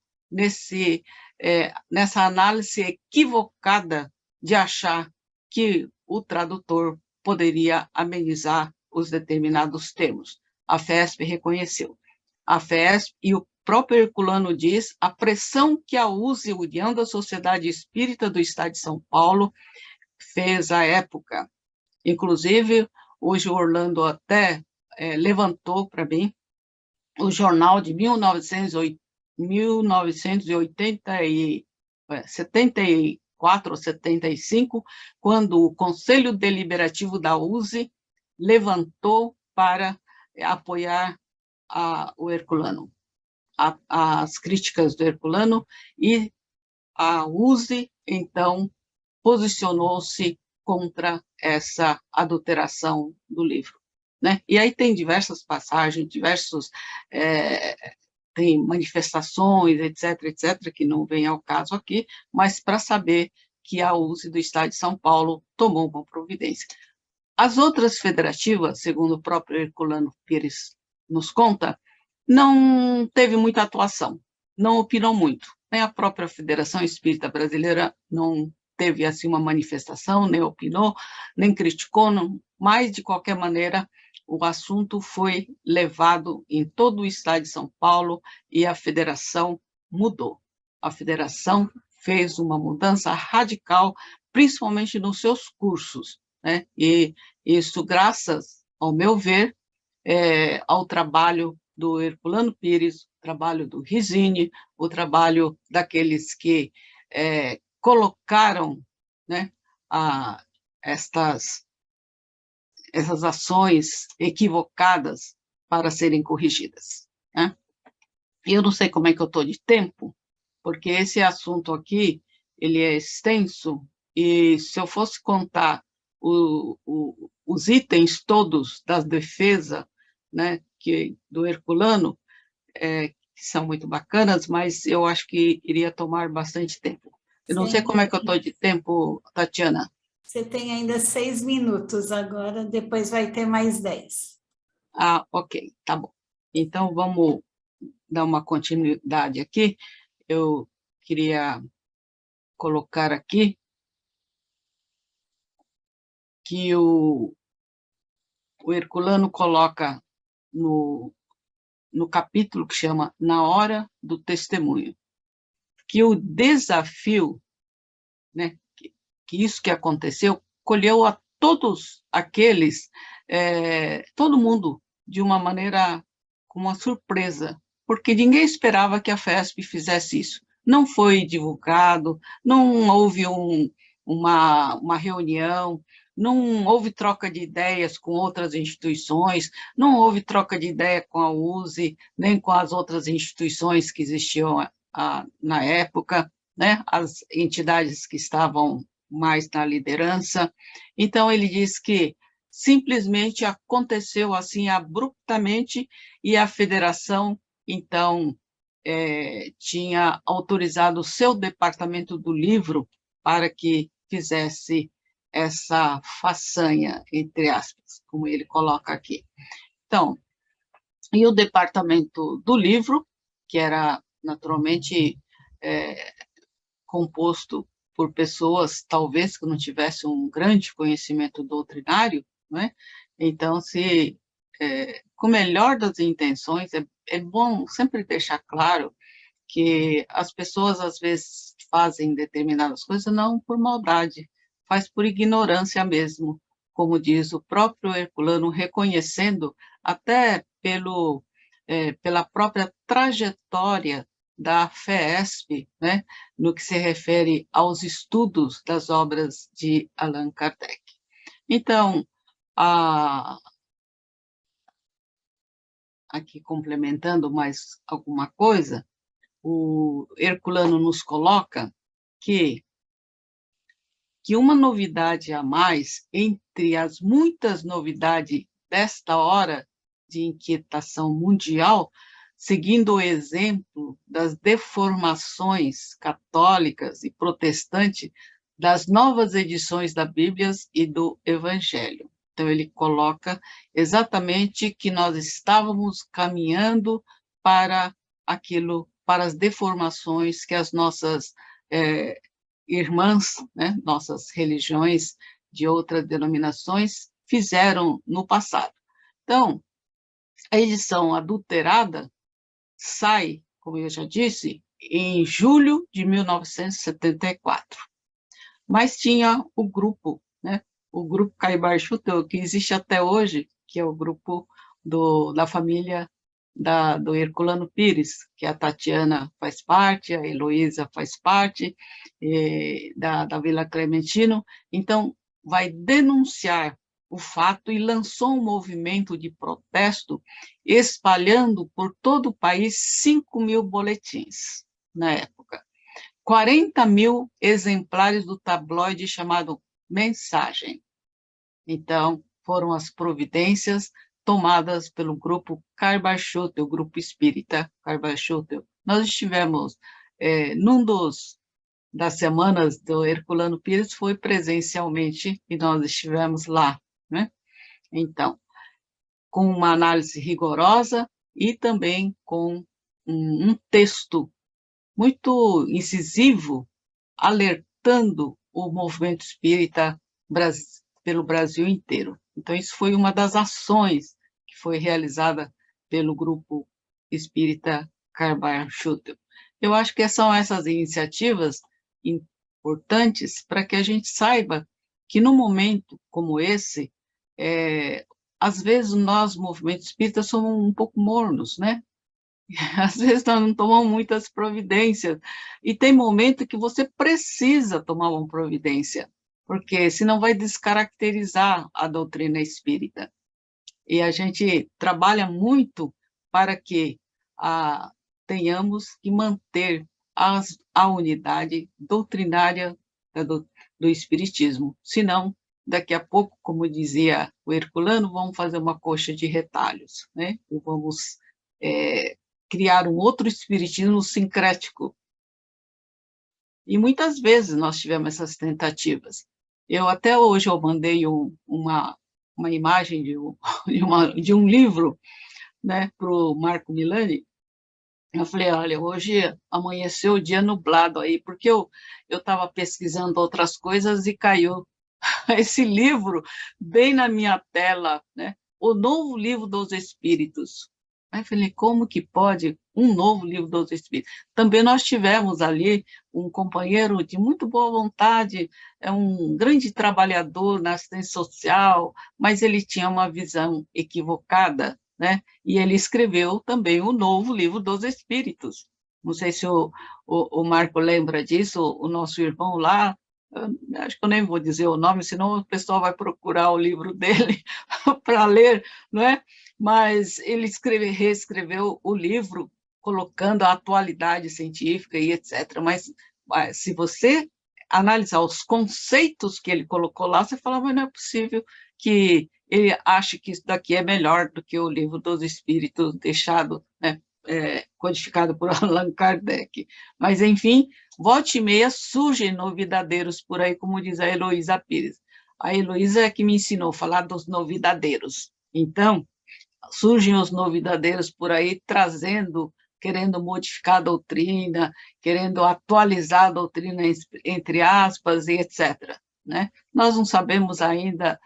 Speaker 3: nessa análise equivocada de achar que o tradutor poderia amenizar os determinados termos. A FESP reconheceu. A FESP e o próprio Herculano diz a pressão que a USE, União da Sociedade Espírita do Estado de São Paulo, fez à época. Inclusive, hoje o Orlando até levantou para mim o jornal de 1974 ou 75, quando o Conselho Deliberativo da USE levantou para apoiar o Herculano, as críticas do Herculano, e a USE, então, posicionou-se contra essa adulteração do livro, né? E aí tem diversas passagens, tem manifestações, etc., que não vem ao caso aqui, mas para saber que a USE do Estado de São Paulo tomou uma providência. As outras federativas, segundo o próprio Herculano Pires nos conta, não teve muita atuação, não opinou muito. Nem a própria Federação Espírita Brasileira não teve assim uma manifestação, nem opinou, nem criticou, não, mas, de qualquer maneira, o assunto foi levado em todo o estado de São Paulo e a federação mudou. A federação fez uma mudança radical, principalmente nos seus cursos, né? E isso graças, ao meu ver, ao trabalho do Herculano Pires, o trabalho do Rizzini, o trabalho daqueles que colocaram, né, essas ações equivocadas para serem corrigidas, né? Eu não sei como é que eu estou de tempo, porque esse assunto aqui, ele é extenso, e se eu fosse contar os itens todos da defesa, né, do Herculano, que são muito bacanas, mas eu acho que iria tomar bastante tempo. Eu não sei como é que eu estou de tempo, Tatiana.
Speaker 1: Você tem ainda 6 minutos agora, depois vai ter mais 10.
Speaker 3: Ah, ok, tá bom. Então, vamos dar uma continuidade aqui. Eu queria colocar aqui que o Herculano coloca no capítulo que chama Na Hora do Testemunho, que o desafio, né, que isso que aconteceu, colheu a todos aqueles, todo mundo, de uma maneira, com uma surpresa, porque ninguém esperava que a FESP fizesse isso. Não foi divulgado, não houve uma reunião, não houve troca de ideias com outras instituições, não houve troca de ideia com a USE, nem com as outras instituições que existiam na época, né, as entidades que estavam mais na liderança. Então, ele diz que simplesmente aconteceu assim abruptamente, e a federação, então, tinha autorizado o seu departamento do livro para que fizesse essa façanha, entre aspas, como ele coloca aqui. Então, e o departamento do livro, que era naturalmente composto por pessoas, talvez, que não tivessem um grande conhecimento doutrinário, né? Então, com o melhor das intenções, é bom sempre deixar claro que as pessoas, às vezes, fazem determinadas coisas não por maldade, faz por ignorância mesmo, como diz o próprio Herculano, reconhecendo até pela própria trajetória da FESP, né, no que se refere aos estudos das obras de Allan Kardec. Então, aqui complementando mais alguma coisa, o Herculano nos coloca que uma novidade a mais, entre as muitas novidades desta hora de inquietação mundial, seguindo o exemplo das deformações católicas e protestantes das novas edições da Bíblia e do Evangelho. Então, ele coloca exatamente que nós estávamos caminhando para aquilo, para as deformações que as nossas irmãs, né, nossas religiões de outras denominações fizeram no passado. Então, a edição adulterada sai, como eu já disse, em julho de 1974. Mas tinha o grupo, né, o grupo Caibar Chutel, que existe até hoje, que é o grupo da família do Herculano Pires, que a Tatiana faz parte, a Heloísa faz parte, da Vila Clementino. Então, vai denunciar o fato e lançou um movimento de protesto, espalhando por todo o país 5.000 boletins na época. 40.000 exemplares do tabloide chamado Mensagem. Então, foram as providências tomadas pelo grupo Caibar Chutel, o grupo espírita Caibar Chutel. Nós estivemos, das semanas do Herculano Pires, foi presencialmente, e nós estivemos lá, né? Então, com uma análise rigorosa e também com um texto muito incisivo, alertando o movimento espírita pelo Brasil inteiro. Então, isso foi uma das ações que foi realizada pelo grupo espírita Caibar Chutel. Eu acho que são essas iniciativas importantes para que a gente saiba que, num momento como esse, às vezes nós, movimento espírita, somos um pouco mornos, né? Às vezes nós não tomamos muitas providências, e tem momento que você precisa tomar uma providência, porque senão vai descaracterizar a doutrina espírita. E a gente trabalha muito para que tenhamos que manter a unidade doutrinária do espiritismo, senão, daqui a pouco, como dizia o Herculano, vamos fazer uma coxa de retalhos, né? E vamos criar um outro espiritismo sincrético. E muitas vezes nós tivemos essas tentativas. Até hoje eu mandei uma imagem de um livro, né, para o Marco Milani. Eu falei, olha, hoje amanheceu o dia nublado aí, porque eu estava pesquisando outras coisas e caiu esse livro bem na minha tela, né? O Novo Livro dos Espíritos. Aí eu falei, como que pode um novo livro dos Espíritos? Também nós tivemos ali um companheiro de muito boa vontade, um grande trabalhador na assistência social, mas ele tinha uma visão equivocada, né? E ele escreveu também o Novo Livro dos Espíritos. Não sei se o Marco lembra disso, o nosso irmão lá, acho que eu nem vou dizer o nome, senão o pessoal vai procurar o livro dele para ler, não é? Mas ele reescreveu o livro colocando a atualidade científica e etc. Mas se você analisar os conceitos que ele colocou lá, você fala, mas não é possível que ele ache que isso daqui é melhor do que o Livro dos Espíritos deixado, né, codificado por Allan Kardec. Mas, enfim, volta e meia surgem novidadeiros por aí, como diz a Heloísa Pires. A Heloísa é que me ensinou a falar dos novidadeiros. Então, surgem os novidadeiros por aí, querendo modificar a doutrina, querendo atualizar a doutrina, entre aspas, e etc. Né? Nós não sabemos ainda,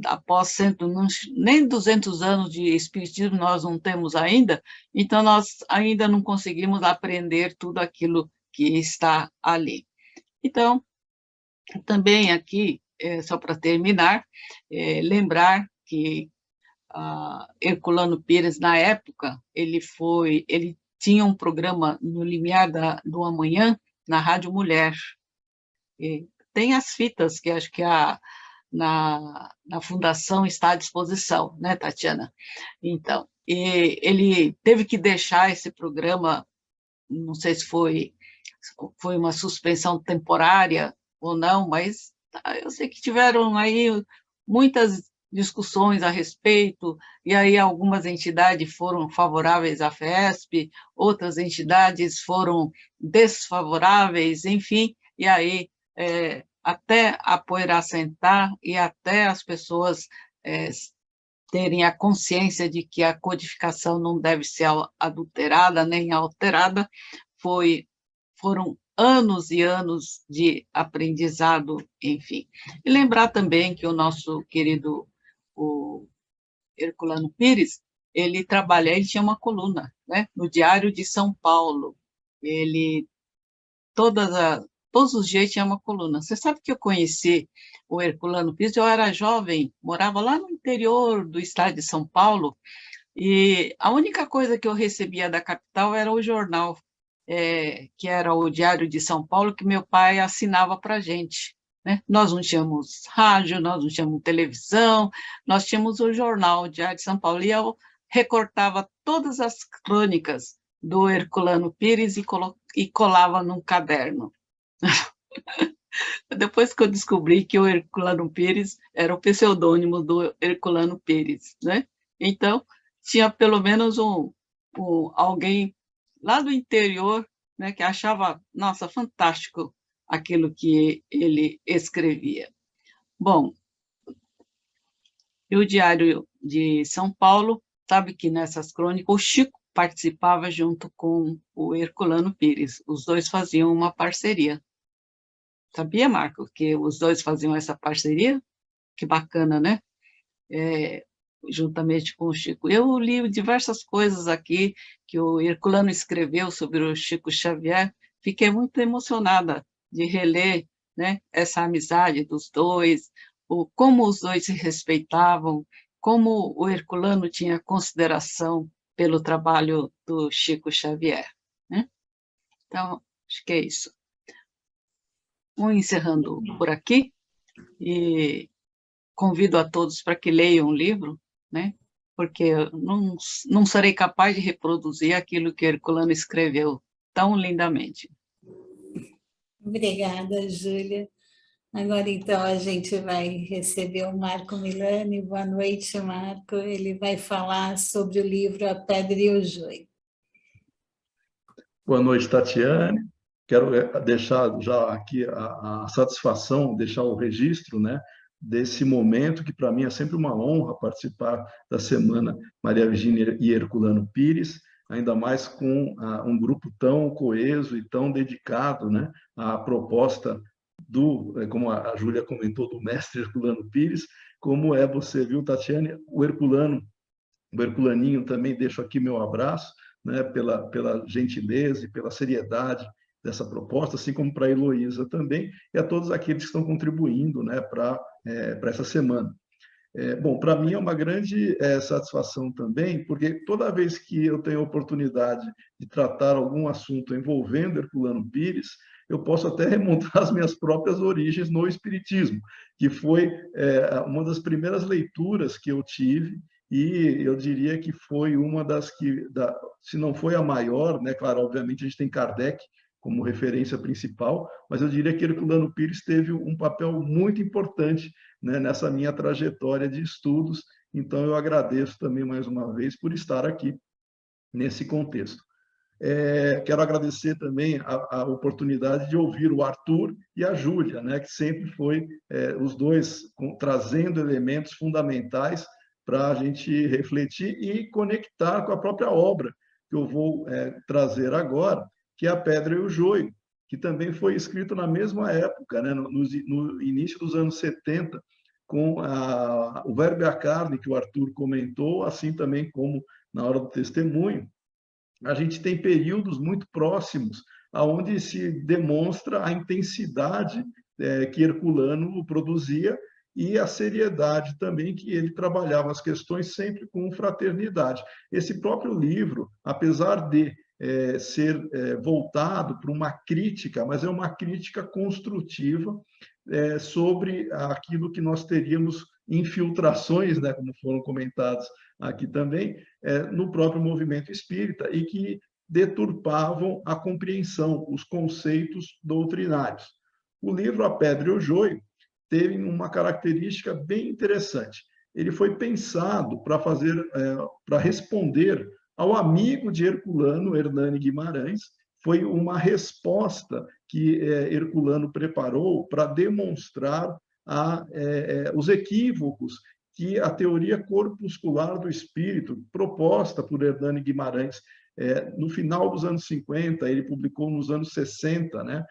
Speaker 3: após nem 200 anos de espiritismo nós não temos ainda, então nós ainda não conseguimos aprender tudo aquilo que está ali. Então, também aqui, só para terminar, lembrar que Herculano Pires, na época, ele tinha um programa no Limiar do Amanhã, na Rádio Mulher. E tem as fitas que acho que na fundação está à disposição, né, Tatiana? Então, ele teve que deixar esse programa, não sei se foi uma suspensão temporária ou não, mas eu sei que tiveram aí muitas discussões a respeito, e aí algumas entidades foram favoráveis à FESP, outras entidades foram desfavoráveis, enfim, e aí até a poeira assentar e até as pessoas terem a consciência de que a codificação não deve ser adulterada nem alterada. Foram anos e anos de aprendizado, enfim. E lembrar também que o nosso querido o Herculano Pires, ele tinha uma coluna, né, no Diário de São Paulo. Ele, todos os dias tinha uma coluna. Você sabe que eu conheci o Herculano Pires, eu era jovem, morava lá no interior do estado de São Paulo, e a única coisa que eu recebia da capital era o jornal, que era o Diário de São Paulo, que meu pai assinava para a gente, né? Nós não tínhamos rádio, nós não tínhamos televisão, nós tínhamos o jornal, o Diário de São Paulo, e eu recortava todas as crônicas do Herculano Pires e colava num caderno. Depois que eu descobri que o Herculano Pires era o pseudônimo do Herculano Pires, né? Então, tinha pelo menos alguém lá do interior, né, que achava, nossa, fantástico aquilo que ele escrevia. Bom, e o Diário de São Paulo, sabe que nessas crônicas o Chico participava junto com o Herculano Pires, os dois faziam uma parceria. Sabia, Marco, que os dois faziam essa parceria? Que bacana, né? Juntamente com o Chico. Eu li diversas coisas aqui que o Herculano escreveu sobre o Chico Xavier, fiquei muito emocionada de reler, né, essa amizade dos dois, como os dois se respeitavam, como o Herculano tinha consideração pelo trabalho do Chico Xavier, né? Então, acho que é isso. Vamos encerrando por aqui e convido a todos para que leiam o livro, né? Porque eu não serei capaz de reproduzir aquilo que Herculano escreveu tão lindamente.
Speaker 1: Obrigada, Júlia. Agora, então, a gente vai receber o Marco Milani. Boa noite, Marco. Ele vai falar sobre o livro A Pedra e o Joio.
Speaker 4: Boa noite, Tatiane. Quero deixar já aqui a satisfação, deixar o registro, né, desse momento que, para mim, é sempre uma honra participar da Semana Maria Virgínia e Herculano Pires, ainda mais com um grupo tão coeso e tão dedicado, né, à proposta como a Júlia comentou, do mestre Herculano Pires, como você viu, Tatiane, o Herculaninho também, deixo aqui meu abraço, né, pela gentileza e pela seriedade dessa proposta, assim como para a Heloísa também, e a todos aqueles que estão contribuindo, né, para essa semana. Bom, para mim é uma grande satisfação também, porque toda vez que eu tenho a oportunidade de tratar algum assunto envolvendo Herculano Pires, eu posso até remontar as minhas próprias origens no Espiritismo, que foi uma das primeiras leituras que eu tive, e eu diria que foi uma das que, se não foi a maior, né? Claro, obviamente a gente tem Kardec como referência principal, mas eu diria que Herculano Pires teve um papel muito importante, né, nessa minha trajetória de estudos, então eu agradeço também mais uma vez por estar aqui nesse contexto. Quero agradecer também a oportunidade de ouvir o Arthur e a Júlia, né, que sempre foi os dois trazendo elementos fundamentais para a gente refletir e conectar com a própria obra que eu vou trazer agora, que é A Pedra e o Joio, que também foi escrito na mesma época, né, no início dos anos 70, com o Verbo e a Carne, que o Arthur comentou, assim também como na Hora do Testemunho. A gente tem períodos muito próximos, onde se demonstra a intensidade que Herculano produzia e a seriedade também que ele trabalhava as questões sempre com fraternidade. Esse próprio livro, apesar de ser voltado para uma crítica, mas é uma crítica construtiva sobre aquilo que nós teríamos infiltrações, né, como foram comentados aqui também, no próprio movimento espírita, e que deturpavam a compreensão, os conceitos doutrinários. O livro A Pedra e o Joio teve uma característica bem interessante. Ele foi pensado para responder ao amigo de Herculano, Hernani Guimarães. Foi uma resposta que Herculano preparou para demonstrar os equívocos que a teoria corpuscular do espírito, proposta por Hernani Guimarães no final dos anos 50, ele publicou nos anos 60, né,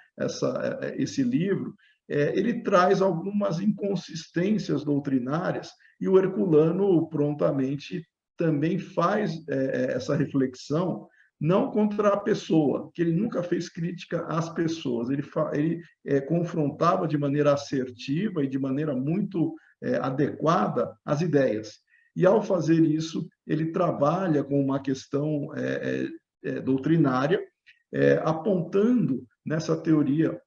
Speaker 4: esse livro, ele traz algumas inconsistências doutrinárias, e o Herculano prontamente também faz essa reflexão, não contra a pessoa, que ele nunca fez crítica às pessoas, ele confrontava de maneira assertiva e de maneira muito adequada as ideias. E, ao fazer isso, ele trabalha com uma questão doutrinária, apontando nessa teoria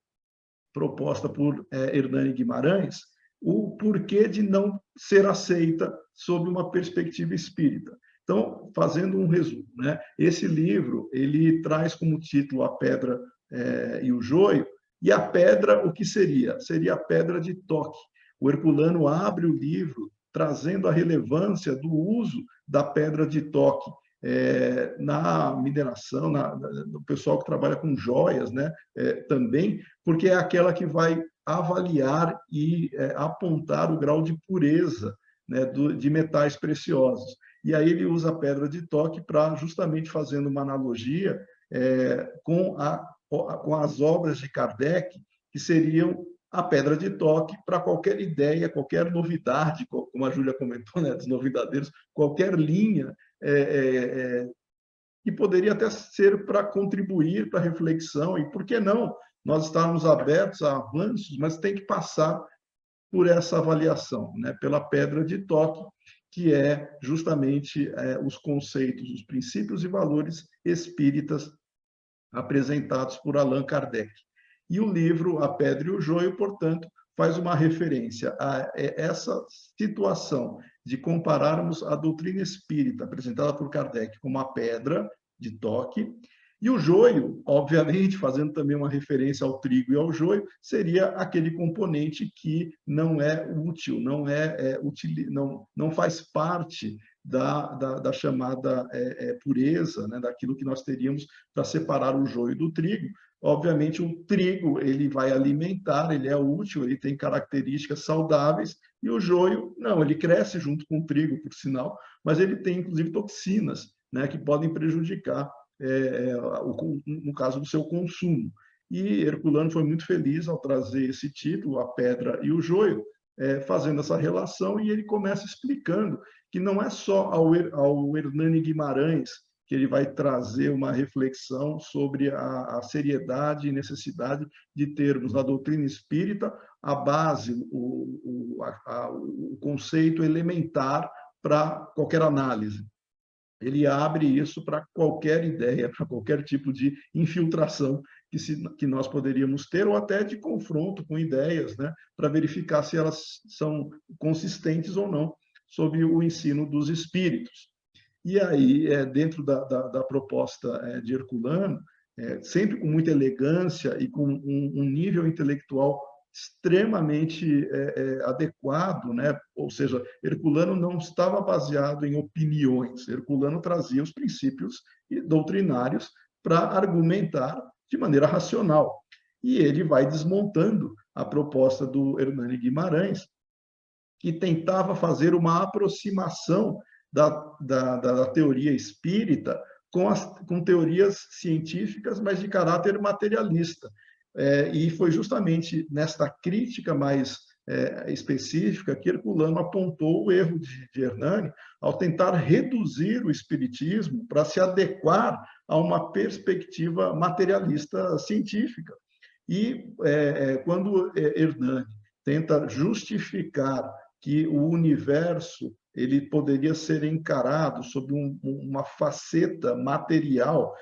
Speaker 4: proposta por Hernani Guimarães o porquê de não ser aceita sob uma perspectiva espírita. Então, fazendo um resumo, né? Esse livro ele traz como título A Pedra e o Joio, e a pedra, o que seria? Seria a pedra de toque. O Herculano abre o livro trazendo a relevância do uso da pedra de toque na mineração, no pessoal que trabalha com joias, né? Também, porque é aquela que vai avaliar e apontar o grau de pureza, né, de metais preciosos. E aí ele usa a pedra de toque para, justamente fazendo uma analogia com as obras de Kardec, que seriam a pedra de toque para qualquer ideia, qualquer novidade, como a Júlia comentou, né, dos novidadeiros, qualquer linha que poderia até ser para contribuir para a reflexão, e por que não nós estarmos abertos a avanços, mas tem que passar por essa avaliação, né, pela pedra de toque, que é justamente os conceitos, os princípios e valores espíritas apresentados por Allan Kardec. E o livro A Pedra e o Joio, portanto, faz uma referência a essa situação de compararmos a doutrina espírita apresentada por Kardec como a pedra de toque, e o joio, obviamente, fazendo também uma referência ao trigo e ao joio, seria aquele componente que não é útil, não faz parte da chamada pureza, né, daquilo que nós teríamos para separar o joio do trigo. Obviamente, o trigo ele vai alimentar, ele é útil, ele tem características saudáveis, e o joio, não, ele cresce junto com o trigo, por sinal, mas ele tem, inclusive, toxinas, né, que podem prejudicar, no caso do seu consumo. E Herculano foi muito feliz ao trazer esse título, A Pedra e o Joio, fazendo essa relação, e ele começa explicando que não é só ao Hernani Guimarães que ele vai trazer uma reflexão sobre a seriedade e necessidade de termos na doutrina espírita a base, o conceito elementar para qualquer análise. Ele abre isso para qualquer ideia, para qualquer tipo de infiltração que nós poderíamos ter, ou até de confronto com ideias, né, para verificar se elas são consistentes ou não sob o ensino dos espíritos. E aí, dentro da proposta de Herculano, sempre com muita elegância e com um nível intelectual extremamente adequado, né? Ou seja, Herculano não estava baseado em opiniões, Herculano trazia os princípios doutrinários para argumentar de maneira racional. E ele vai desmontando a proposta do Hernani Guimarães, que tentava fazer uma aproximação da teoria espírita com teorias científicas, mas de caráter materialista. E foi justamente nesta crítica mais específica que Herculano apontou o erro de Hernani ao tentar reduzir o espiritismo para se adequar a uma perspectiva materialista científica. E quando Hernani tenta justificar que o universo ele poderia ser encarado sob uma faceta material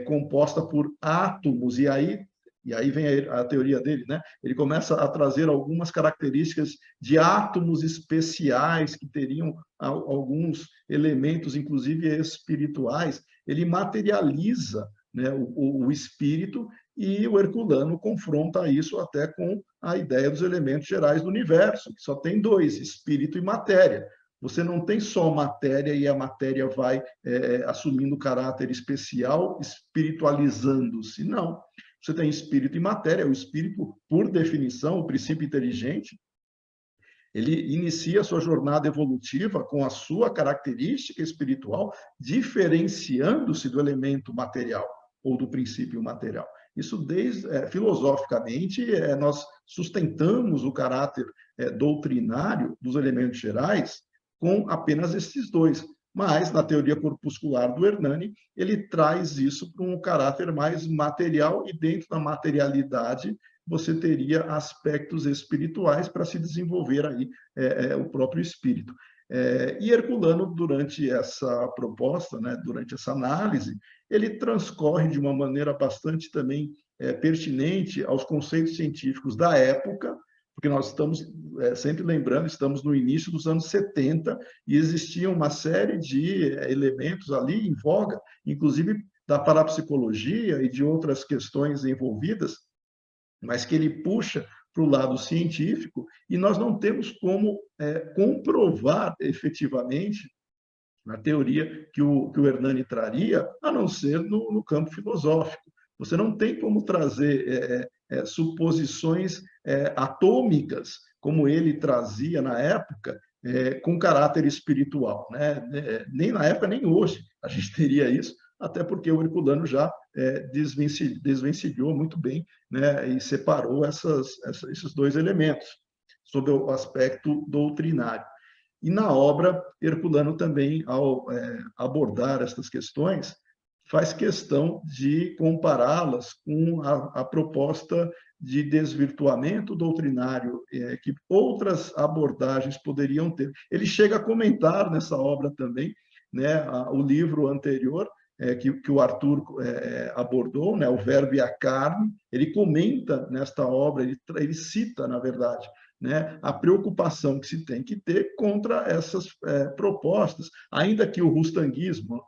Speaker 4: composta por átomos, e aí vem a teoria dele, né? Ele começa a trazer algumas características de átomos especiais que teriam alguns elementos, inclusive espirituais. Ele materializa, né, o espírito, e o Herculano confronta isso até com a ideia dos elementos gerais do universo, que só tem dois, espírito e matéria. Você não tem só matéria e a matéria vai assumindo caráter especial, espiritualizando-se. Não. Você tem espírito e matéria. O espírito, por definição, o princípio inteligente, Ele inicia a sua jornada evolutiva com a sua característica espiritual, diferenciando-se do elemento material ou do princípio material. Isso, filosoficamente, nós sustentamos o caráter doutrinário dos elementos gerais com apenas esses dois. Mas, na teoria corpuscular do Hernani, ele traz isso para um caráter mais material, e dentro da materialidade você teria aspectos espirituais para se desenvolver aí o próprio espírito. E Herculano, durante essa proposta, né, durante essa análise, ele transcorre de uma maneira bastante também pertinente aos conceitos científicos da época, porque nós estamos, sempre lembrando, estamos no início dos anos 70, e existia uma série de elementos ali em voga, inclusive da parapsicologia e de outras questões envolvidas, mas que ele puxa para o lado científico, e nós não temos como comprovar efetivamente a teoria que o Hernani traria, a não ser no campo filosófico. Você não tem como trazer suposições atômicas, como ele trazia na época, com caráter espiritual, né? Nem na época, nem hoje a gente teria isso, até porque o Herculano já desvencilhou muito bem, né, e separou esses dois elementos, sob o aspecto doutrinário. E na obra, Herculano também, ao abordar essas questões, faz questão de compará-las com a proposta de desvirtuamento doutrinário que outras abordagens poderiam ter. Ele chega a comentar nessa obra também, né, o livro anterior, que o Arthur abordou, né, O Verbo e a Carne. Ele comenta nesta obra, ele cita, na verdade, né, a preocupação que se tem que ter contra essas propostas, ainda que o rustanguismo,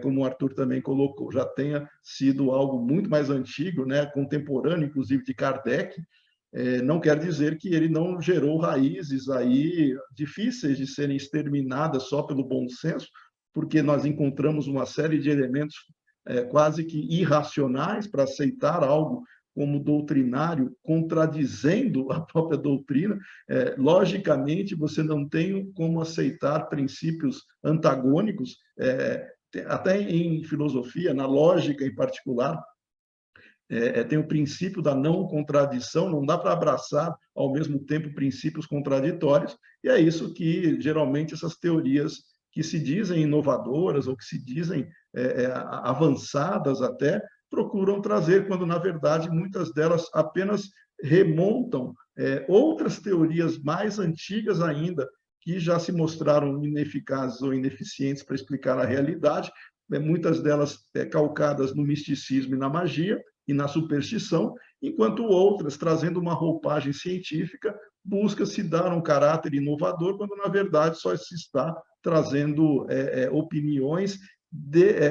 Speaker 4: como o Arthur também colocou, já tenha sido algo muito mais antigo, né, contemporâneo, inclusive, de Kardec, não quer dizer que ele não gerou raízes aí difíceis de serem exterminadas só pelo bom senso, porque nós encontramos uma série de elementos quase que irracionais para aceitar algo como doutrinário, contradizendo a própria doutrina. Logicamente, você não tem como aceitar princípios antagônicos, até em filosofia, na lógica em particular, tem o princípio da não contradição, não dá para abraçar ao mesmo tempo princípios contraditórios, e é isso que geralmente essas teorias que se dizem inovadoras ou que se dizem avançadas até, procuram trazer, quando, na verdade, muitas delas apenas remontam outras teorias mais antigas ainda, que já se mostraram ineficazes ou ineficientes para explicar a realidade, muitas delas calcadas no misticismo e na magia e na superstição, enquanto outras, trazendo uma roupagem científica, busca-se dar um caráter inovador, quando, na verdade, só se está trazendo opiniões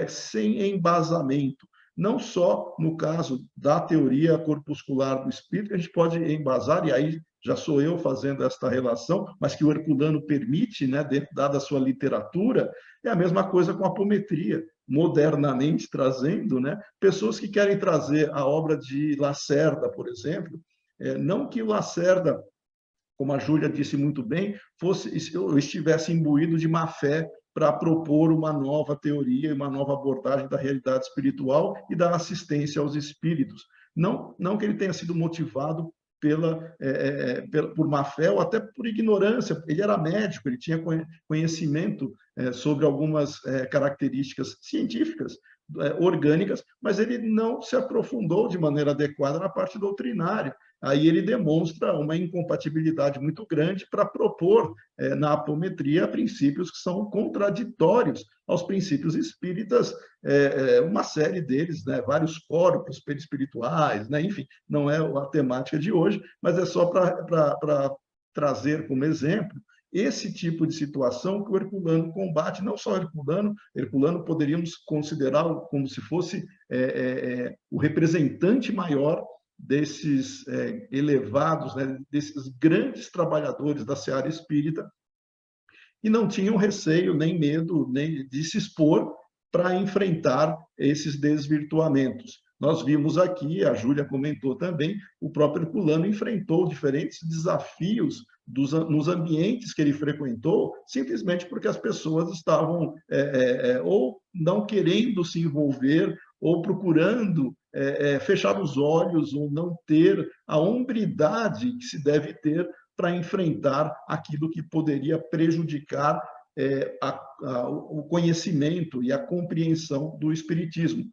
Speaker 4: sem embasamento. Não só no caso da teoria corpuscular do espírito, que a gente pode embasar, e aí já sou eu fazendo esta relação, mas que o Herculano permite, né, dada a sua literatura, é a mesma coisa com a apometria, modernamente trazendo, né, pessoas que querem trazer a obra de Lacerda, por exemplo, não que o Lacerda, como a Júlia disse muito bem, estivesse imbuído de má fé para propor uma nova teoria, uma nova abordagem da realidade espiritual e da assistência aos espíritos. Não que ele tenha sido motivado por má fé ou até por ignorância. Ele era médico, ele tinha conhecimento sobre algumas características científicas, orgânicas, mas ele não se aprofundou de maneira adequada na parte doutrinária. Aí ele demonstra uma incompatibilidade muito grande para propor na apometria princípios que são contraditórios aos princípios espíritas, uma série deles, né, vários corpos perispirituais, né, enfim, não é a temática de hoje, mas é só para trazer como exemplo esse tipo de situação que o Herculano combate. Não só Herculano poderíamos considerá-lo como se fosse o representante maior desses elevados, né, desses grandes trabalhadores da seara espírita, e não tinham receio, nem medo, nem de se expor para enfrentar esses desvirtuamentos. Nós vimos aqui, a Júlia comentou também, o próprio Herculano enfrentou diferentes desafios nos ambientes que ele frequentou, simplesmente porque as pessoas estavam ou não querendo se envolver, ou procurando fechar os olhos, ou não ter a hombridade que se deve ter para enfrentar aquilo que poderia prejudicar o conhecimento e a compreensão do Espiritismo.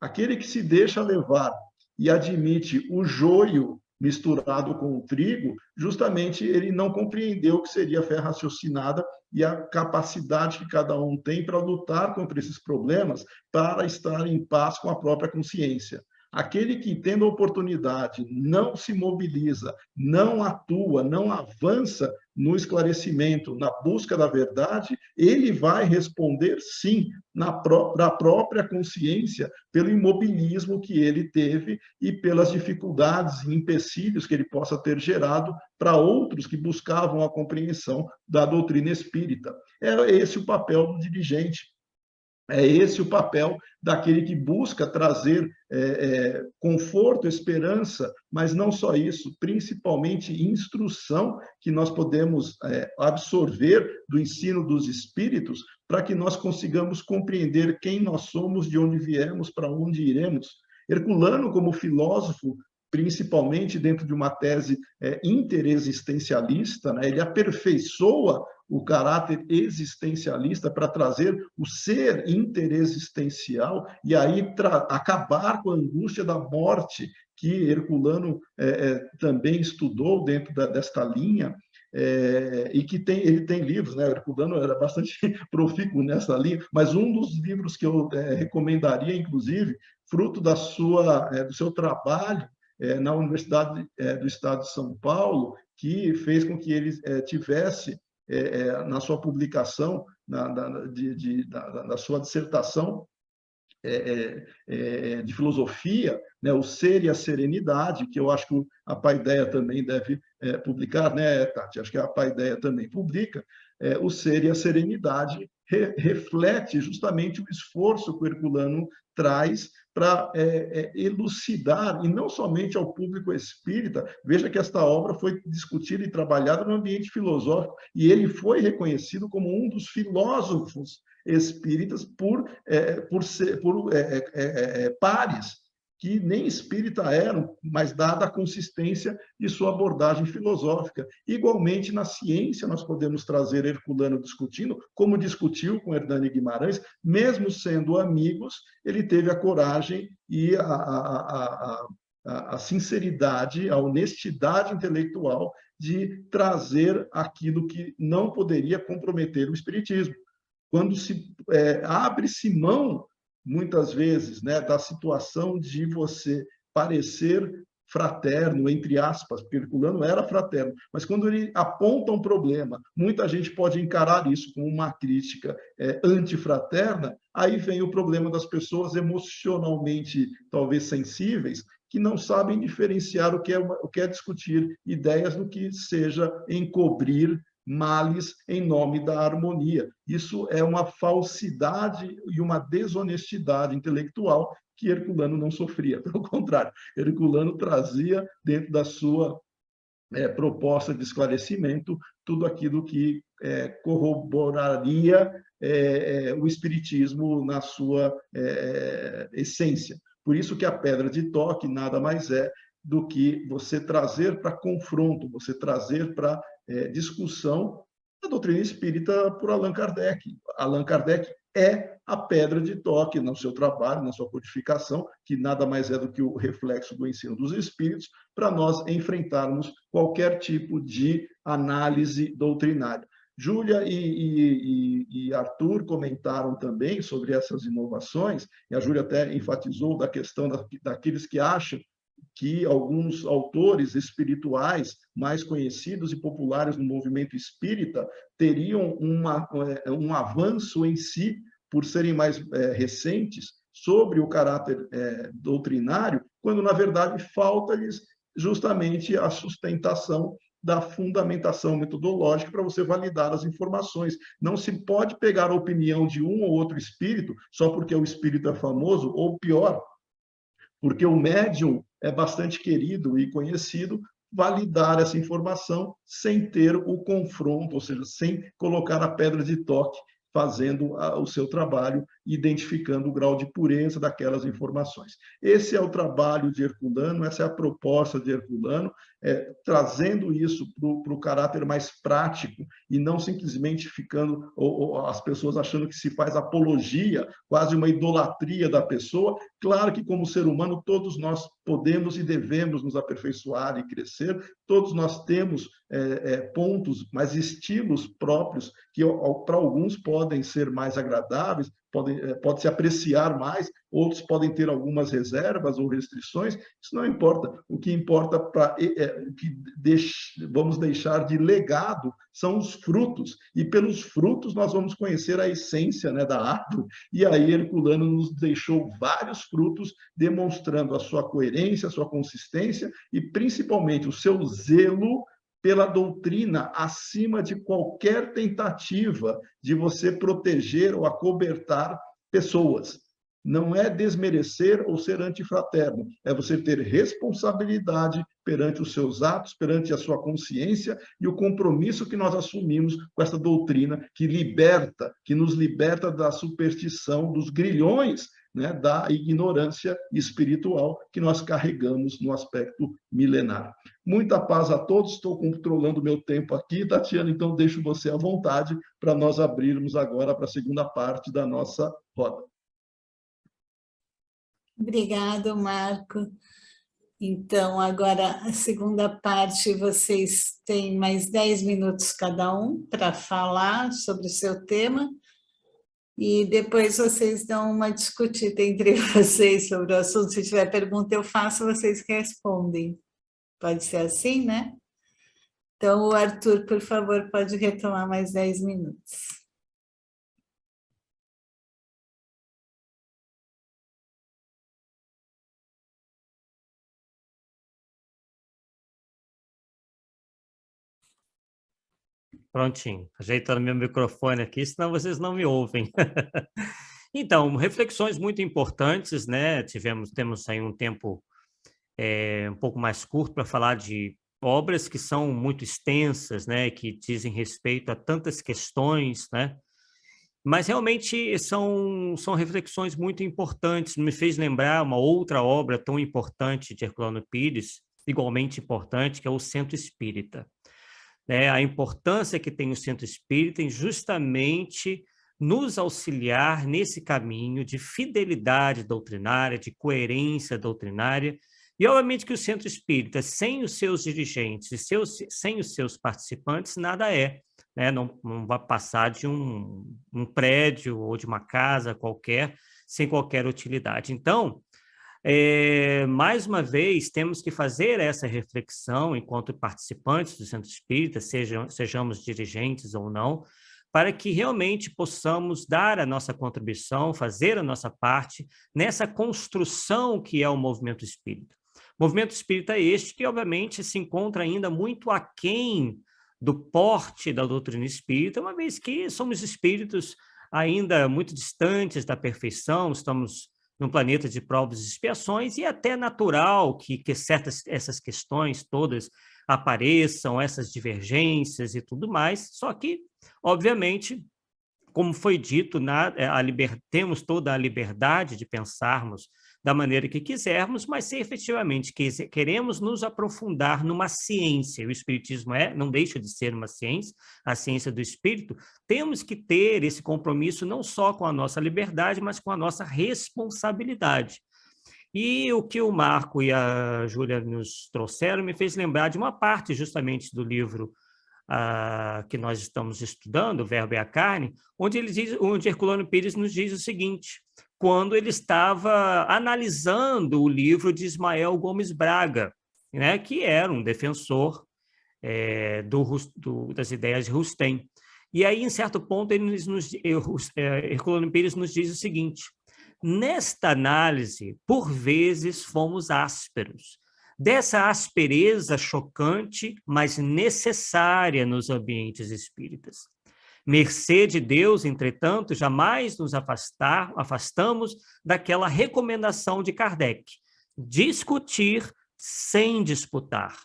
Speaker 4: Aquele que se deixa levar e admite o joio misturado com o trigo, justamente ele não compreendeu o que seria a fé raciocinada e a capacidade que cada um tem para lutar contra esses problemas, para estar em paz com a própria consciência. Aquele que, tendo a oportunidade, não se mobiliza, não atua, não avança no esclarecimento, na busca da verdade, ele vai responder, sim, da própria consciência, pelo imobilismo que ele teve e pelas dificuldades e empecilhos que ele possa ter gerado para outros que buscavam a compreensão da doutrina espírita. Era esse o papel do dirigente. É esse o papel daquele que busca trazer conforto, esperança, mas não só isso, principalmente instrução que nós podemos absorver do ensino dos espíritos para que nós consigamos compreender quem nós somos, de onde viemos, para onde iremos. Herculano, como filósofo, principalmente dentro de uma tese interexistencialista, né, ele aperfeiçoa o caráter existencialista para trazer o ser interexistencial e aí acabar com a angústia da morte, que Herculano também estudou dentro desta linha, e que ele tem livros, né? Herculano era bastante profícuo nessa linha, mas um dos livros que eu recomendaria, inclusive, fruto do seu trabalho na Universidade do Estado de São Paulo, que fez com que ele tivesse na sua publicação, da sua dissertação de filosofia, né, o Ser e a Serenidade, que eu acho que a Paideia também deve publicar, né, Tati? Acho que a Paideia também publica. O Ser e a Serenidade reflete justamente o esforço que o Herculano traz para elucidar, e não somente ao público espírita. Veja que esta obra foi discutida e trabalhada no ambiente filosófico, e ele foi reconhecido como um dos filósofos espíritas por pares, que nem espírita eram, mas dada a consistência de sua abordagem filosófica. Igualmente, na ciência, nós podemos trazer Herculano discutindo, como discutiu com Hernani Guimarães, mesmo sendo amigos, ele teve a coragem e a sinceridade, a honestidade intelectual de trazer aquilo que não poderia comprometer o espiritismo. Quando se abre-se mão, muitas vezes, né, da situação de você parecer fraterno, entre aspas, porque Herculano era fraterno, mas quando ele aponta um problema, muita gente pode encarar isso como uma crítica antifraterna, aí vem o problema das pessoas emocionalmente, talvez, sensíveis, que não sabem diferenciar o que é discutir ideias do que seja encobrir males em nome da harmonia. Isso é uma falsidade e uma desonestidade intelectual que Herculano não sofria. Pelo contrário, Herculano trazia dentro da sua proposta de esclarecimento tudo aquilo que corroboraria o espiritismo na sua essência. Por isso que a pedra de toque nada mais é do que você trazer para confronto, você trazer para discussão da doutrina espírita por Allan Kardec. Allan Kardec é a pedra de toque no seu trabalho, na sua codificação, que nada mais é do que o reflexo do ensino dos espíritos, para nós enfrentarmos qualquer tipo de análise doutrinária. Júlia e Arthur comentaram também sobre essas inovações, e a Júlia até enfatizou da questão daqueles que acham que alguns autores espirituais mais conhecidos e populares no movimento espírita teriam um avanço em si, por serem mais recentes, sobre o caráter doutrinário, quando, na verdade, falta-lhes justamente a sustentação da fundamentação metodológica para você validar as informações. Não se pode pegar a opinião de um ou outro espírito só porque o espírito é famoso, ou pior, porque o médium é bastante querido e conhecido validar essa informação sem ter o confronto, ou seja, sem colocar a pedra de toque, fazendo o seu trabalho, identificando o grau de pureza daquelas informações. Esse é o trabalho de Herculano, essa é a proposta de Herculano, trazendo isso para o caráter mais prático e não simplesmente ficando ou as pessoas achando que se faz apologia, quase uma idolatria da pessoa. Claro que, como ser humano, todos nós podemos e devemos nos aperfeiçoar e crescer, todos nós temos pontos, mas estilos próprios que para alguns podem ser mais agradáveis, pode se apreciar mais, outros podem ter algumas reservas ou restrições, isso não importa. O que importa, vamos deixar de legado, são os frutos, e pelos frutos nós vamos conhecer a essência, né, da árvore, e aí Herculano nos deixou vários frutos, demonstrando a sua coerência, a sua consistência, e principalmente o seu zelo pela doutrina, acima de qualquer tentativa de você proteger ou acobertar pessoas. Não é desmerecer ou ser antifraterno, é você ter responsabilidade perante os seus atos, perante a sua consciência e o compromisso que nós assumimos com essa doutrina que nos liberta da superstição, dos grilhões, né, da ignorância espiritual que nós carregamos no aspecto milenar. Muita paz a todos, estou controlando o meu tempo aqui, Tatiana, então deixo você à vontade para nós abrirmos agora para a segunda parte da nossa roda.
Speaker 1: Obrigado, Marco. Então, agora, a segunda parte, vocês têm mais 10 minutos cada um para falar sobre o seu tema, e depois vocês dão uma discutida entre vocês sobre o assunto. Se tiver pergunta, eu faço, vocês respondem. Pode ser assim, né? Então, o Arthur, por favor, pode retomar mais 10 minutos.
Speaker 2: Prontinho, ajeitando meu microfone aqui, senão vocês não me ouvem. Então, reflexões muito importantes, né? Temos aí um tempo um pouco mais curto para falar de obras que são muito extensas, né? Que dizem respeito a tantas questões, né? Mas realmente são reflexões muito importantes. Me fez lembrar uma outra obra tão importante de Herculano Pires, igualmente importante, que é o Centro Espírita. A importância que tem o Centro Espírita em justamente nos auxiliar nesse caminho de fidelidade doutrinária, de coerência doutrinária, e obviamente que o Centro Espírita, sem os seus dirigentes e sem os seus participantes, nada é, né? Não vai passar de um prédio ou de uma casa qualquer, sem qualquer utilidade. Então, mais uma vez, temos que fazer essa reflexão enquanto participantes do Centro Espírita, sejamos dirigentes ou não, para que realmente possamos dar a nossa contribuição, fazer a nossa parte nessa construção que é o movimento espírita. O movimento espírita este que, obviamente, se encontra ainda muito aquém do porte da doutrina espírita, uma vez que somos espíritos ainda muito distantes da perfeição, estamos num planeta de provas e expiações, e é até natural que essas questões todas apareçam, essas divergências e tudo mais, só que, obviamente, como foi dito, temos toda a liberdade de pensarmos da maneira que quisermos, mas se efetivamente queremos nos aprofundar numa ciência, o Espiritismo não deixa de ser uma ciência, a ciência do Espírito, temos que ter esse compromisso não só com a nossa liberdade, mas com a nossa responsabilidade. E o que o Marco e a Júlia nos trouxeram me fez lembrar de uma parte justamente do livro que nós estamos estudando, O Verbo e a Carne, onde Herculano Pires nos diz o seguinte: quando ele estava analisando o livro de Ismael Gomes Braga, né, que era um defensor das ideias de Rustem. E aí, em certo ponto, Herculano Pires nos diz o seguinte: nesta análise, por vezes, fomos ásperos. Dessa aspereza chocante, mas necessária nos ambientes espíritas. Mercê de Deus, entretanto, jamais nos afastamos daquela recomendação de Kardec: discutir sem disputar.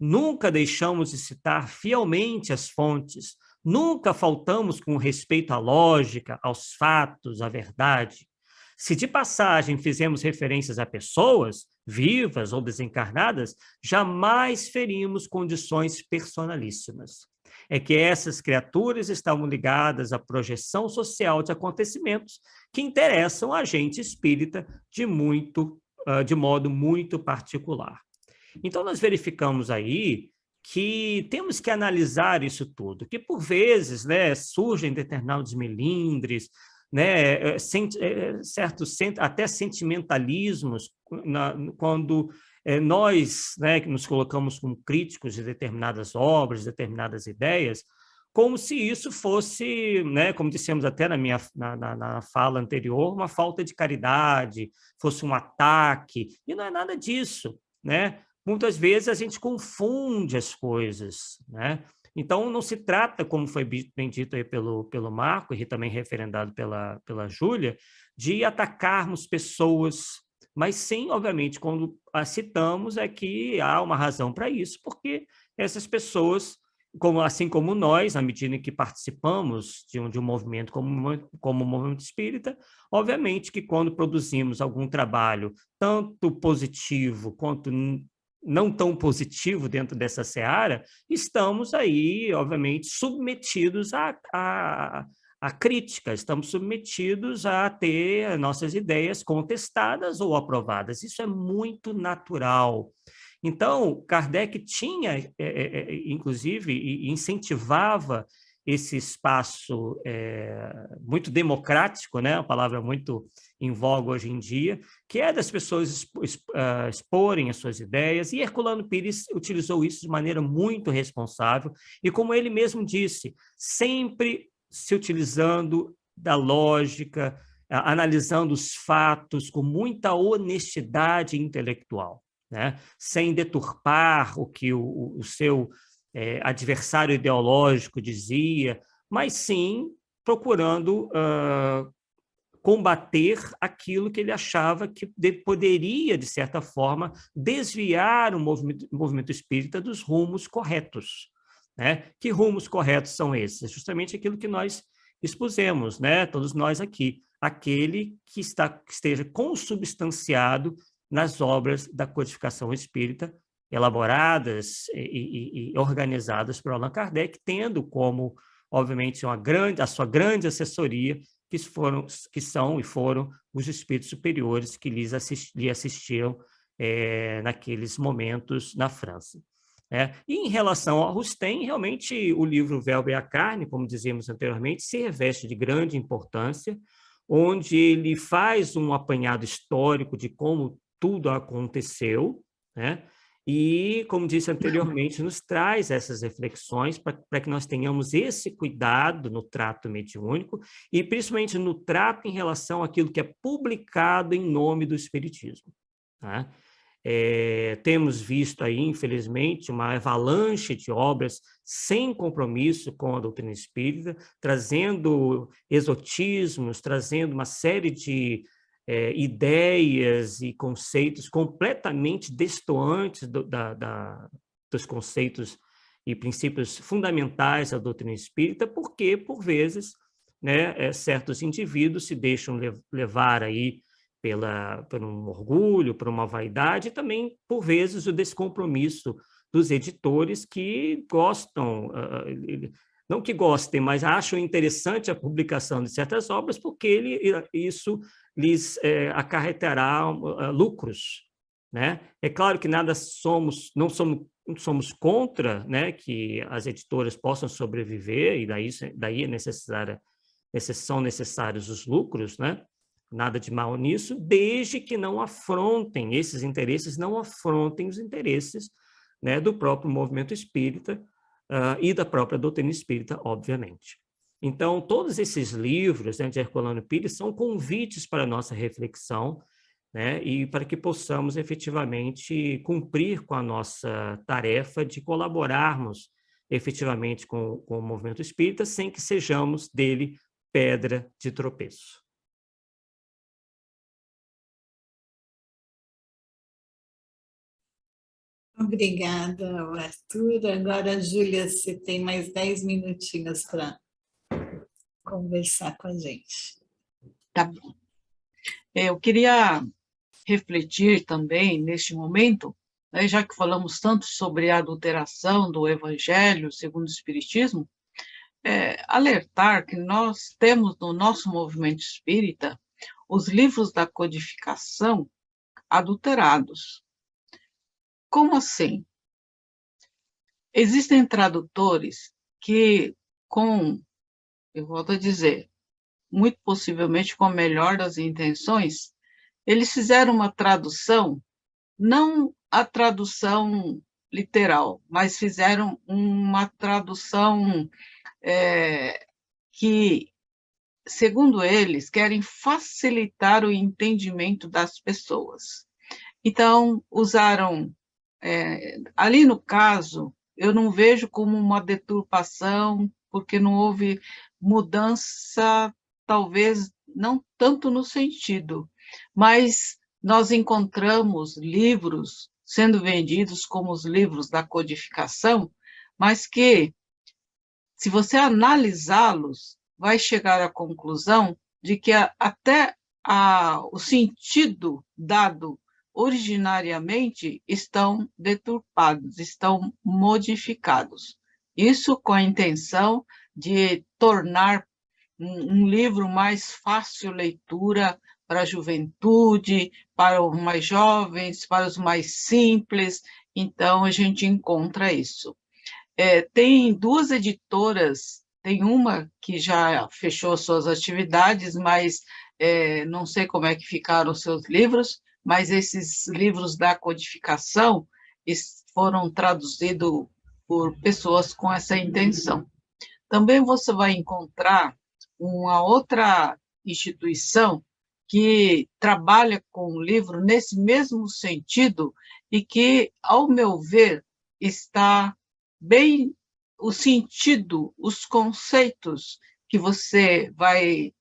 Speaker 2: nunca deixamos de citar fielmente as fontes, nunca faltamos com respeito à lógica, aos fatos, à verdade. Se de passagem fizemos referências a pessoas, vivas ou desencarnadas, jamais ferimos condições personalíssimas. É que essas criaturas estavam ligadas à projeção social de acontecimentos que interessam a gente espírita de modo muito particular. Então, nós verificamos aí que temos que analisar isso tudo, que por vezes, né, surgem determinados melindres, né, certos até sentimentalismos quando nós, né, que nos colocamos como críticos de determinadas obras, determinadas ideias, como se isso fosse, né, como dissemos até na fala anterior, uma falta de caridade, fosse um ataque, e não é nada disso, né? Muitas vezes a gente confunde as coisas, né? Então, não se trata, como foi bem dito aí pelo Marco, e também referendado pela Júlia, de atacarmos pessoas, mas sim, obviamente, quando a citamos é que há uma razão para isso, porque essas pessoas, assim como nós, à medida em que participamos de um movimento como o movimento espírita, obviamente que quando produzimos algum trabalho, tanto positivo quanto não tão positivo dentro dessa seara, estamos aí, obviamente, submetidos a crítica, estamos submetidos a ter nossas ideias contestadas ou aprovadas. Isso é muito natural. Então, Kardec tinha, inclusive, e incentivava esse espaço muito democrático, né? Uma palavra muito em voga hoje em dia, que é das pessoas exporem as suas ideias, e Herculano Pires utilizou isso de maneira muito responsável, e como ele mesmo disse, sempre se utilizando da lógica, analisando os fatos com muita honestidade intelectual, né? Sem deturpar o que o seu adversário ideológico dizia, mas sim procurando combater aquilo que ele achava que poderia, de certa forma, desviar o movimento espírita dos rumos corretos, né? Que rumos corretos são esses? Justamente aquilo que nós expusemos, né? Todos nós aqui, aquele que esteja consubstanciado nas obras da codificação espírita, elaboradas e organizadas por Allan Kardec, tendo como, obviamente, a sua grande assessoria, que são e foram os espíritos superiores que lhe assistiram naqueles momentos na França. E em relação ao Rustem, realmente o livro Verbo e a Carne, como dizíamos anteriormente, se reveste de grande importância, onde ele faz um apanhado histórico de como tudo aconteceu, né? E, como disse anteriormente, nos traz essas reflexões para que nós tenhamos esse cuidado no trato mediúnico e, principalmente, no trato em relação àquilo que é publicado em nome do Espiritismo, tá? Temos visto aí, infelizmente, uma avalanche de obras sem compromisso com a doutrina espírita, trazendo exotismos, trazendo uma série de ideias e conceitos completamente destoantes dos conceitos e princípios fundamentais da doutrina espírita, porque, por vezes, né, certos indivíduos se deixam levar aí por um orgulho, por uma vaidade, e também, por vezes, o descompromisso dos editores que gostam, não que gostem, mas acham interessante a publicação de certas obras, porque isso lhes acarretará lucros, né? É claro que não somos contra, né, que as editoras possam sobreviver, e daí são necessários os lucros, né? Nada de mal nisso, desde que esses interesses não afrontem os interesses, né, do próprio movimento espírita e da própria doutrina espírita, obviamente. Então, todos esses livros, né, de Herculano Pires são convites para a nossa reflexão, né, e para que possamos efetivamente cumprir com a nossa tarefa de colaborarmos efetivamente com o movimento espírita, sem que sejamos dele pedra de tropeço.
Speaker 1: Obrigada, Arthur. Agora, Júlia, você tem mais 10 minutinhos para conversar com a gente.
Speaker 3: Tá bom. Eu queria refletir também, neste momento, né, já que falamos tanto sobre a adulteração do Evangelho segundo o Espiritismo, alertar que nós temos no nosso movimento espírita os livros da codificação adulterados. Como assim? Existem tradutores que, eu volto a dizer, muito possivelmente com a melhor das intenções, eles fizeram uma tradução, não a tradução literal, mas fizeram uma tradução que, segundo eles, querem facilitar o entendimento das pessoas. Então, usaram, ali no caso, eu não vejo como uma deturpação, porque não houve mudança, talvez não tanto no sentido, mas nós encontramos livros sendo vendidos como os livros da codificação, mas que, se você analisá-los, vai chegar à conclusão de que até o sentido dado originariamente estão deturpados, estão modificados. Isso com a intenção de tornar um livro mais fácil leitura para a juventude, para os mais jovens, para os mais simples. Então, a gente encontra isso. Tem duas editoras, tem uma que já fechou suas atividades, mas não sei como é que ficaram os seus livros, mas esses livros da codificação foram traduzidos por pessoas com essa intenção. Também você vai encontrar uma outra instituição que trabalha com o livro nesse mesmo sentido e que, ao meu ver, está bem o sentido, os conceitos que você vai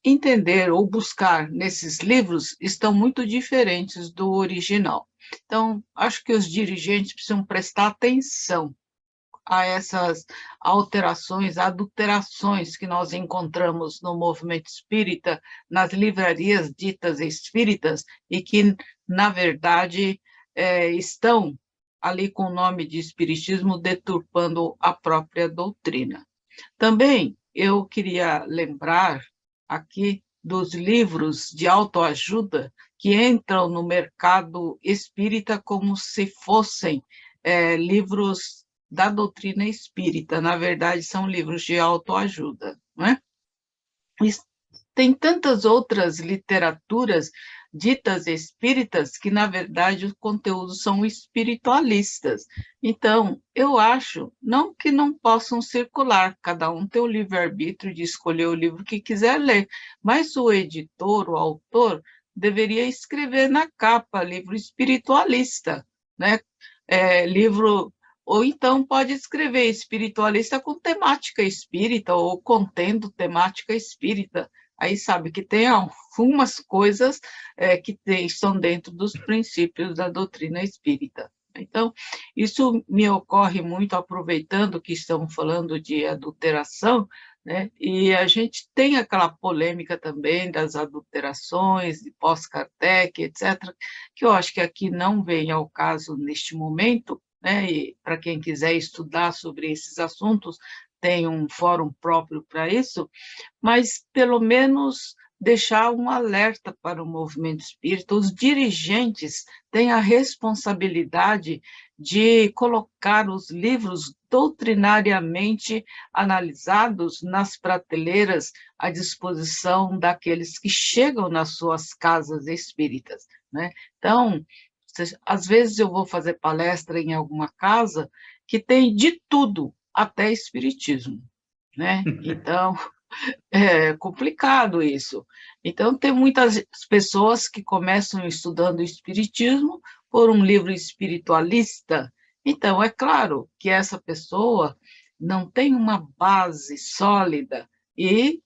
Speaker 3: entender ou buscar nesses livros estão muito diferentes do original. Então, acho que os dirigentes precisam prestar atenção a essas alterações, adulterações que nós encontramos no movimento espírita, nas livrarias ditas espíritas, e que, na verdade, estão ali com o nome de espiritismo, deturpando a própria doutrina. Também eu queria lembrar aqui dos livros de autoajuda que entram no mercado espírita como se fossem livros da doutrina espírita. Na verdade, são livros de autoajuda, não é? E tem tantas outras literaturas ditas espíritas que, na verdade, os conteúdos são espiritualistas. Então, eu acho, não que não possam circular, cada um tem o livre-arbítrio de escolher o livro que quiser ler, mas o editor, o autor, deveria escrever na capa livro espiritualista, né? Ou então pode escrever espiritualista com temática espírita ou contendo temática espírita. Aí sabe que tem algumas coisas que estão dentro dos princípios da doutrina espírita. Então, isso me ocorre muito aproveitando que estamos falando de adulteração, né? E a gente tem aquela polêmica também das adulterações, de pós-Kardec, etc., que eu acho que aqui não vem ao caso neste momento, né? E para quem quiser estudar sobre esses assuntos, tem um fórum próprio para isso, mas pelo menos deixar um alerta para o movimento espírita. Os dirigentes têm a responsabilidade de colocar os livros doutrinariamente analisados nas prateleiras à disposição daqueles que chegam nas suas casas espíritas, né? Então, às vezes eu vou fazer palestra em alguma casa que tem de tudo, até espiritismo, né? Então, é complicado isso. Então, tem muitas pessoas que começam estudando espiritismo por um livro espiritualista. Então, é claro que essa pessoa não tem uma base sólida e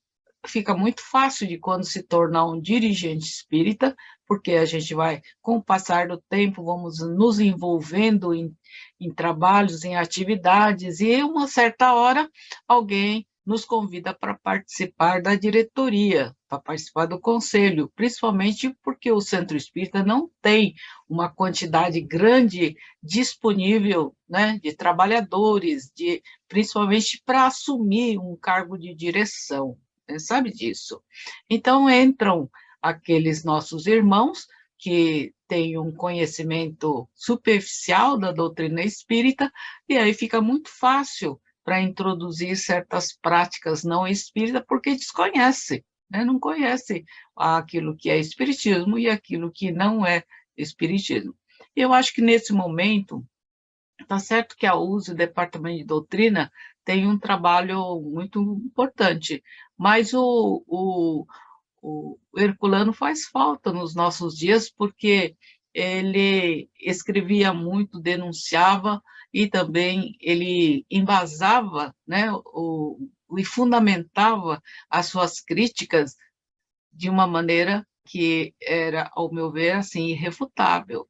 Speaker 3: fica muito fácil de quando se tornar um dirigente espírita, porque a gente vai, com o passar do tempo, vamos nos envolvendo em trabalhos, em atividades, e uma certa hora alguém nos convida para participar da diretoria, para participar do conselho, principalmente porque o Centro Espírita não tem uma quantidade grande disponível, né, de trabalhadores, principalmente para assumir um cargo de direção. Você sabe disso. Então, entram aqueles nossos irmãos que têm um conhecimento superficial da doutrina espírita, e aí fica muito fácil para introduzir certas práticas não espíritas, porque desconhece, né? Não conhece aquilo que é espiritismo e aquilo que não é espiritismo. Eu acho que nesse momento, está certo que a USE, o Departamento de Doutrina, tem um trabalho muito importante, mas o Herculano faz falta nos nossos dias, porque ele escrevia muito, denunciava, e também ele embasava, né, e fundamentava as suas críticas de uma maneira que era, ao meu ver, assim, irrefutável.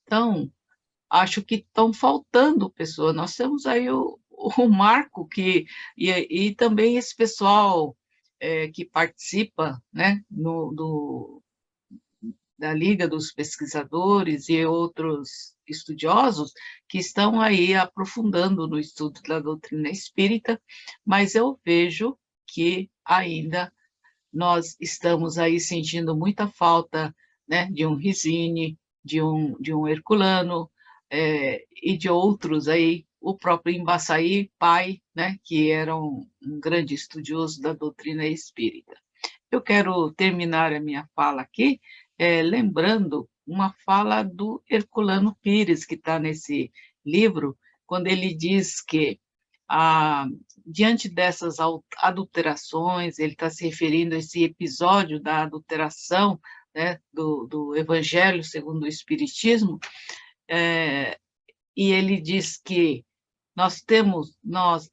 Speaker 3: Então, acho que estão faltando pessoas. Nós temos aí o Marco, e também esse pessoal que participa, né, da Liga dos Pesquisadores e outros estudiosos que estão aí aprofundando no estudo da doutrina espírita, mas eu vejo que ainda nós estamos aí sentindo muita falta, né, de um Rizzini, de um Herculano, e de outros aí, o próprio Embaçaí, pai, né, que era um grande estudioso da doutrina espírita. Eu quero terminar a minha fala aqui, lembrando uma fala do Herculano Pires, que está nesse livro, quando ele diz que, diante dessas adulterações, ele está se referindo a esse episódio da adulteração, né, do Evangelho segundo o Espiritismo, e ele diz que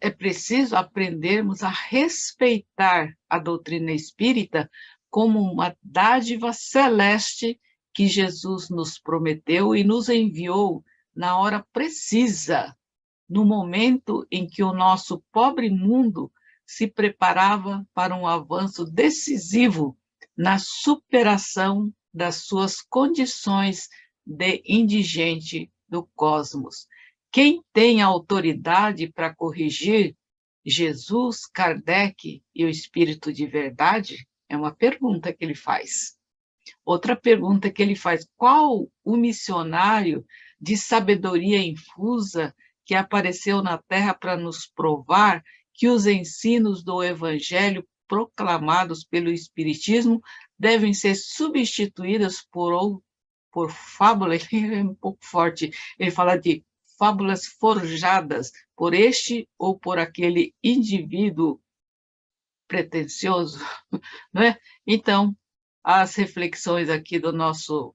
Speaker 3: é preciso aprendermos a respeitar a doutrina espírita como uma dádiva celeste que Jesus nos prometeu e nos enviou na hora precisa, no momento em que o nosso pobre mundo se preparava para um avanço decisivo na superação das suas condições de indigente do cosmos. Quem tem a autoridade para corrigir Jesus, Kardec e o Espírito de Verdade? É uma pergunta que ele faz. Outra pergunta que ele faz: qual o missionário de sabedoria infusa que apareceu na Terra para nos provar que os ensinos do Evangelho proclamados pelo Espiritismo devem ser substituídos por fábulas? Ele é um pouco forte, ele fala de fábulas forjadas por este ou por aquele indivíduo pretensioso, não é? Então, as reflexões aqui do nosso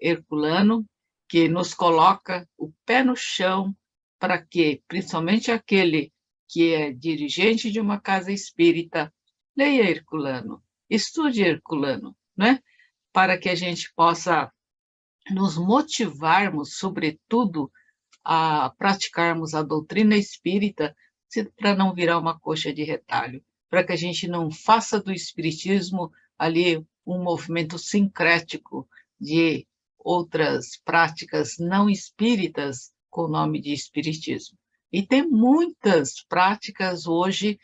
Speaker 3: Herculano, que nos coloca o pé no chão para que, principalmente aquele que é dirigente de uma casa espírita, leia Herculano, estude Herculano, né? Para que a gente possa nos motivarmos, sobretudo, a praticarmos a doutrina espírita, para não virar uma coxa de retalho, para que a gente não faça do espiritismo ali um movimento sincrético de outras práticas não espíritas com o nome de espiritismo. E tem muitas práticas hoje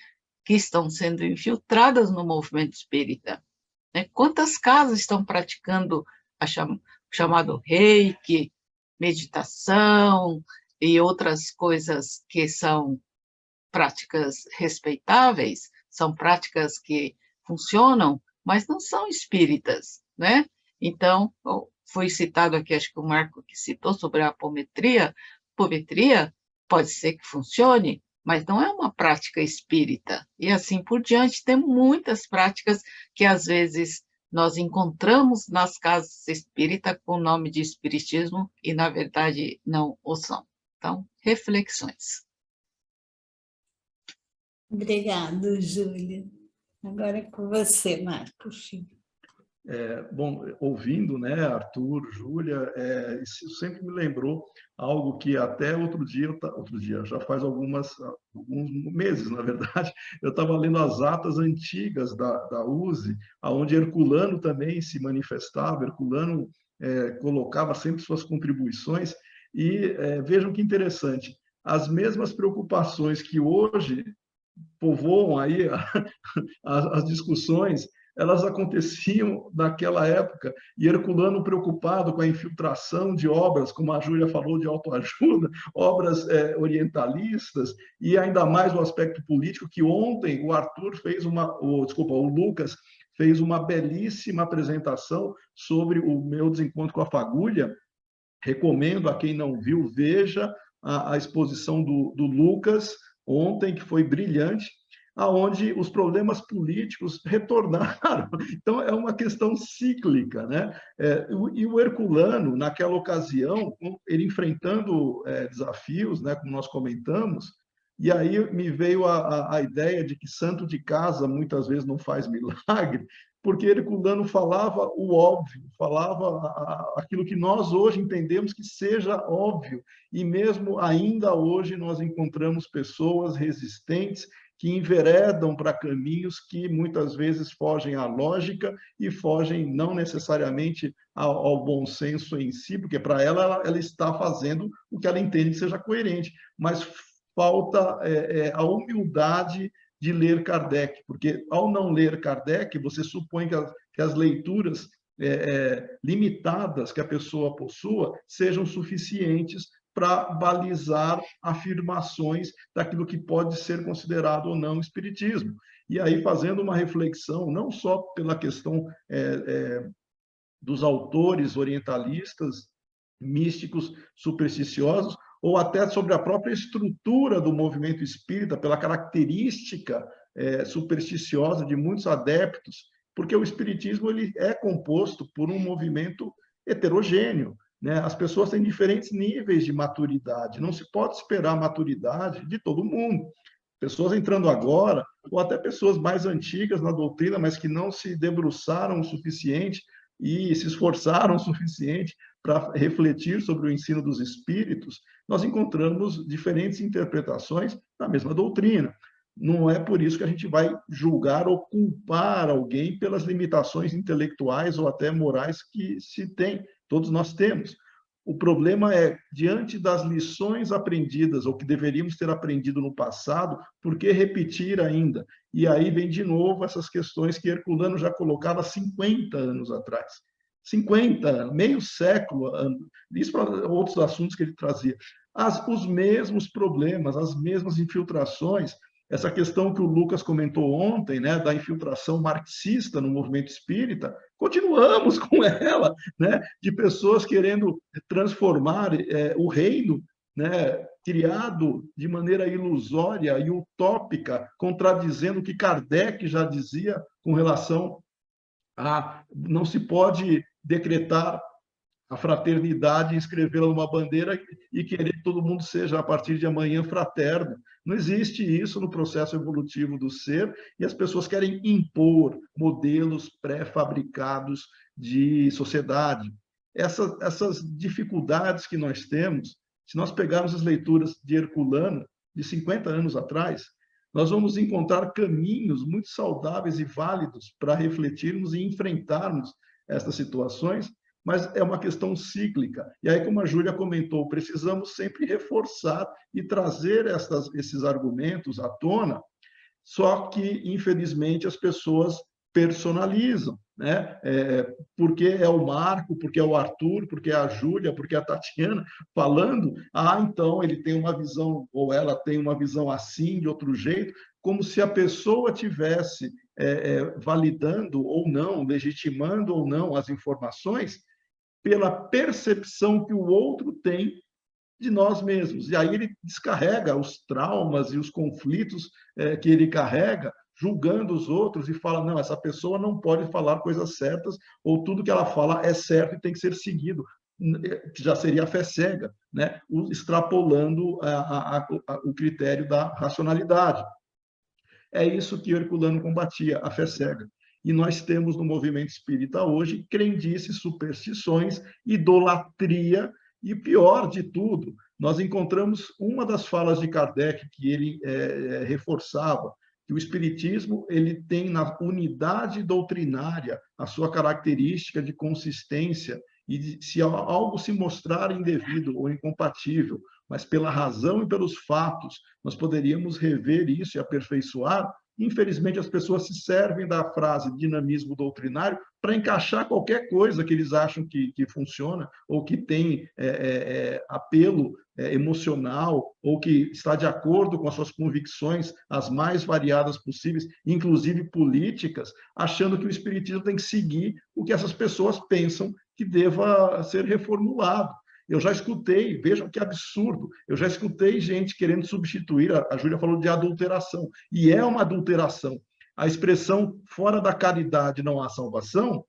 Speaker 3: que estão sendo infiltradas no movimento espírita, né? Quantas casas estão praticando o chamado reiki, meditação e outras coisas que são práticas respeitáveis, são práticas que funcionam, mas não são espíritas, né? Então, foi citado aqui, acho que o Marco que citou sobre a apometria. Apometria pode ser que funcione, mas não é uma prática espírita. E assim por diante, tem muitas práticas que às vezes nós encontramos nas casas espíritas com o nome de espiritismo e, na verdade, não o são. Então, reflexões.
Speaker 1: Obrigado, Júlia. Agora é com você, Marcos.
Speaker 4: Bom, ouvindo, né, Arthur, Júlia, isso sempre me lembrou algo que até outro dia, já faz alguns meses, na verdade, eu estava lendo as atas antigas da USE, onde Herculano também se manifestava, Herculano colocava sempre suas contribuições, e vejam que interessante, as mesmas preocupações que hoje povoam aí as discussões, elas aconteciam naquela época, e Herculano preocupado com a infiltração de obras, como a Júlia falou, de autoajuda, obras orientalistas, e ainda mais o aspecto político, que ontem o Arthur fez o Lucas fez uma belíssima apresentação sobre o meu desencontro com a fagulha. Recomendo a quem não viu, veja a exposição do Lucas ontem, que foi brilhante, aonde os problemas políticos retornaram. Então, é uma questão cíclica, né? E o Herculano, naquela ocasião, ele enfrentando desafios, né, como nós comentamos, e aí me veio a ideia de que santo de casa muitas vezes não faz milagre, porque Herculano falava o óbvio, falava aquilo que nós hoje entendemos que seja óbvio, e mesmo ainda hoje nós encontramos pessoas resistentes que enveredam para caminhos que muitas vezes fogem à lógica e fogem não necessariamente ao bom senso em si, porque para ela está fazendo o que ela entende que seja coerente, mas falta a humildade de ler Kardec, porque ao não ler Kardec, você supõe que as leituras limitadas que a pessoa possua sejam suficientes para balizar afirmações daquilo que pode ser considerado ou não espiritismo. E aí, fazendo uma reflexão, não só pela questão dos autores orientalistas, místicos, supersticiosos, ou até sobre a própria estrutura do movimento espírita, pela característica supersticiosa de muitos adeptos, porque o espiritismo ele é composto por um movimento heterogêneo, né? As pessoas têm diferentes níveis de maturidade, não se pode esperar a maturidade de todo mundo. Pessoas entrando agora, ou até pessoas mais antigas na doutrina, mas que não se debruçaram o suficiente e se esforçaram o suficiente para refletir sobre o ensino dos espíritos, nós encontramos diferentes interpretações da mesma doutrina. Não é por isso que a gente vai julgar ou culpar alguém pelas limitações intelectuais ou até morais que se tem. Todos nós temos. O problema é, diante das lições aprendidas, ou que deveríamos ter aprendido no passado, por que repetir ainda? E aí vem de novo essas questões que Herculano já colocava 50 anos atrás. 50 anos, meio século, isso para outros assuntos que ele trazia. Os mesmos problemas, as mesmas infiltrações, essa questão que o Lucas comentou ontem, né, da infiltração marxista no movimento espírita, continuamos com ela, né, de pessoas querendo transformar o reino, né, criado de maneira ilusória e utópica, contradizendo o que Kardec já dizia com relação a não se pode decretar a fraternidade, escrevê-la numa bandeira e querer que todo mundo seja, a partir de amanhã, fraterno. Não existe isso no processo evolutivo do ser, e as pessoas querem impor modelos pré-fabricados de sociedade. Essas dificuldades que nós temos, se nós pegarmos as leituras de Herculano, de 50 anos atrás, nós vamos encontrar caminhos muito saudáveis e válidos para refletirmos e enfrentarmos essas situações, mas é uma questão cíclica. E aí, como a Júlia comentou, precisamos sempre reforçar e trazer esses argumentos à tona, só que, infelizmente, as pessoas personalizam, né? Porque é o Marco, porque é o Arthur, porque é a Júlia, porque é a Tatiana falando, então ele tem uma visão, ou ela tem uma visão assim, de outro jeito, como se a pessoa tivesse validando ou não, legitimando ou não as informações pela percepção que o outro tem de nós mesmos. E aí ele descarrega os traumas e os conflitos que ele carrega, julgando os outros, e fala, não, essa pessoa não pode falar coisas certas, ou tudo que ela fala é certo e tem que ser seguido, que já seria a fé cega, né? Extrapolando o critério da racionalidade. É isso que Herculano combatia, a fé cega. E nós temos no movimento espírita hoje crendices, superstições, idolatria e, pior de tudo, nós encontramos uma das falas de Kardec que ele reforçava, que o espiritismo ele tem na unidade doutrinária a sua característica de consistência e se algo se mostrar indevido ou incompatível, mas pela razão e pelos fatos, nós poderíamos rever isso e aperfeiçoar. Infelizmente, as pessoas se servem da frase dinamismo doutrinário para encaixar qualquer coisa que eles acham que funciona ou que tem apelo emocional ou que está de acordo com as suas convicções, as mais variadas possíveis, inclusive políticas, achando que o espiritismo tem que seguir o que essas pessoas pensam que deva ser reformulado. Eu já escutei, vejam que absurdo, eu já escutei gente querendo substituir, a Júlia falou de adulteração, e é uma adulteração. A expressão fora da caridade não há salvação,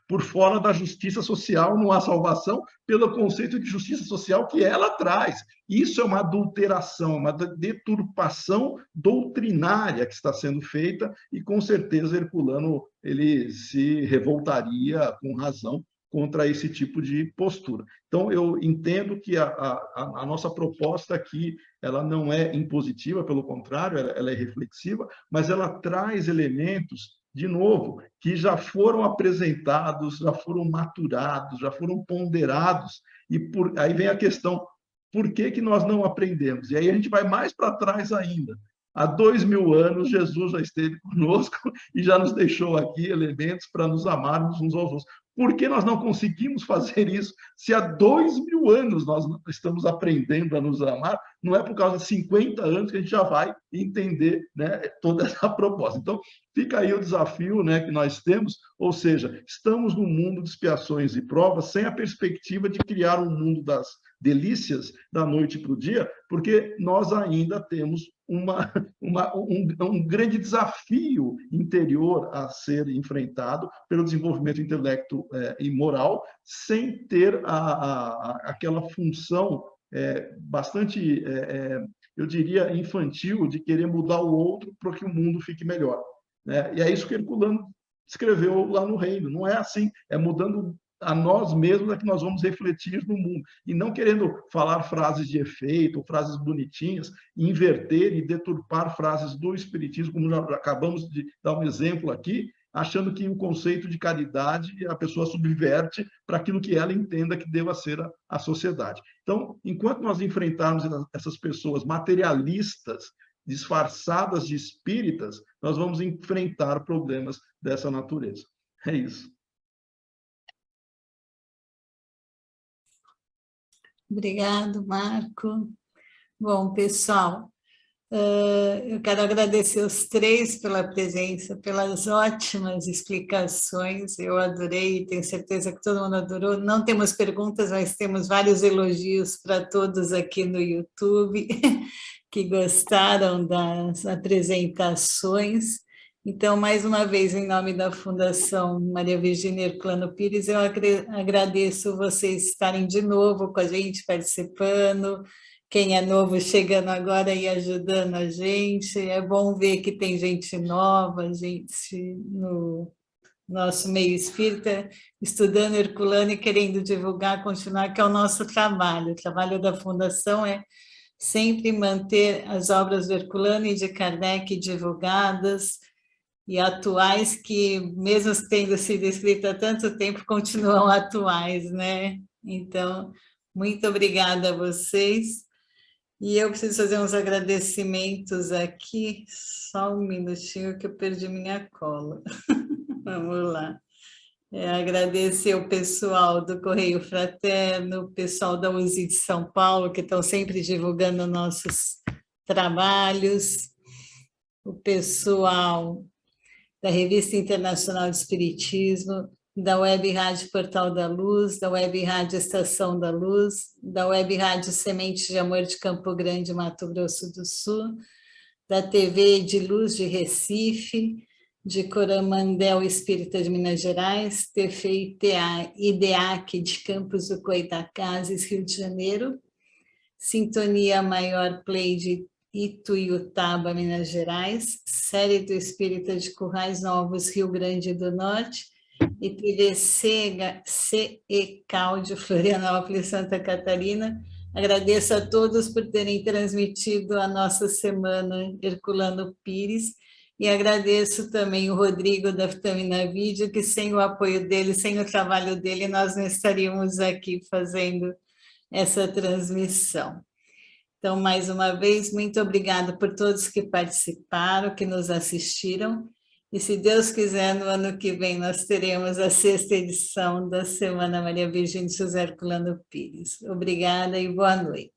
Speaker 4: por fora da justiça social não há salvação, pelo conceito de justiça social que ela traz. Isso é uma adulteração, uma deturpação doutrinária que está sendo feita, e com certeza Herculano ele se revoltaria com razão contra esse tipo de postura. Então, eu entendo que a nossa proposta aqui ela não é impositiva, pelo contrário, ela é reflexiva, mas ela traz elementos, de novo, que já foram apresentados, já foram maturados, já foram ponderados, e aí vem a questão, por que nós não aprendemos? E aí a gente vai mais para trás ainda. Há 2000 anos, Jesus já esteve conosco e já nos deixou aqui elementos para nos amarmos uns aos outros. Por que nós não conseguimos fazer isso se há 2000 anos nós estamos aprendendo a nos amar? Não é por causa de 50 anos que a gente já vai entender, né, toda essa proposta. Então, fica aí o desafio, né, que nós temos, ou seja, estamos num mundo de expiações e provas sem a perspectiva de criar um mundo das delícias da noite para o dia, porque nós ainda temos um grande desafio interior a ser enfrentado pelo desenvolvimento intelecto e moral, sem ter aquela função bastante, eu diria, infantil, de querer mudar o outro para que o mundo fique melhor. Né? E é isso que Herculano escreveu lá no Reino. Não é assim, é mudando a nós mesmos é que nós vamos refletir no mundo, e não querendo falar frases de efeito, frases bonitinhas, inverter e deturpar frases do Espiritismo, como já acabamos de dar um exemplo aqui, achando que o conceito de caridade a pessoa subverte para aquilo que ela entenda que deva ser a sociedade. Então, enquanto nós enfrentarmos essas pessoas materialistas, disfarçadas de espíritas, nós vamos enfrentar problemas dessa natureza. É isso.
Speaker 1: Obrigado, Marco. Bom, pessoal, eu quero agradecer os três pela presença, pelas ótimas explicações. Eu adorei, tenho certeza que todo mundo adorou. Não temos perguntas, mas temos vários elogios para todos aqui no YouTube que gostaram das apresentações. Então, mais uma vez, em nome da Fundação Maria Virgínia Herculano Pires, eu agradeço vocês estarem de novo com a gente, participando, quem é novo chegando agora e ajudando a gente. É bom ver que tem gente nova, gente no nosso meio espírita, estudando Herculano e querendo divulgar, continuar, que é o nosso trabalho. O trabalho da Fundação é sempre manter as obras do Herculano e de Kardec divulgadas, e atuais, que mesmo tendo sido escrita há tanto tempo, continuam atuais, né? Então, muito obrigada a vocês. E eu preciso fazer uns agradecimentos aqui, só um minutinho que eu perdi minha cola. Vamos lá. Agradecer o pessoal do Correio Fraterno, o pessoal da USI de São Paulo, que estão sempre divulgando nossos trabalhos, o pessoal da Revista Internacional de Espiritismo, da Web Rádio Portal da Luz, da Web Rádio Estação da Luz, da Web Rádio Semente de Amor de Campo Grande, Mato Grosso do Sul, da TV de Luz de Recife, de Coromandel Espírita de Minas Gerais, TFITA IDEAC de Campos do Goytacazes, Rio de Janeiro, Sintonia Maior Play de Ituiutaba, Minas Gerais, Série do Espírita de Currais Novos, Rio Grande do Norte, e PDC CECAL de Florianópolis, Santa Catarina. Agradeço a todos por terem transmitido a nossa semana Herculano Pires, e agradeço também o Rodrigo da Vitamina Vídeo, que sem o apoio dele, sem o trabalho dele, nós não estaríamos aqui fazendo essa transmissão. Então, mais uma vez, muito obrigada por todos que participaram, que nos assistiram, e se Deus quiser, no ano que vem nós teremos a 6ª edição da Semana Maria Virgem de José Herculano Pires. Obrigada e boa noite.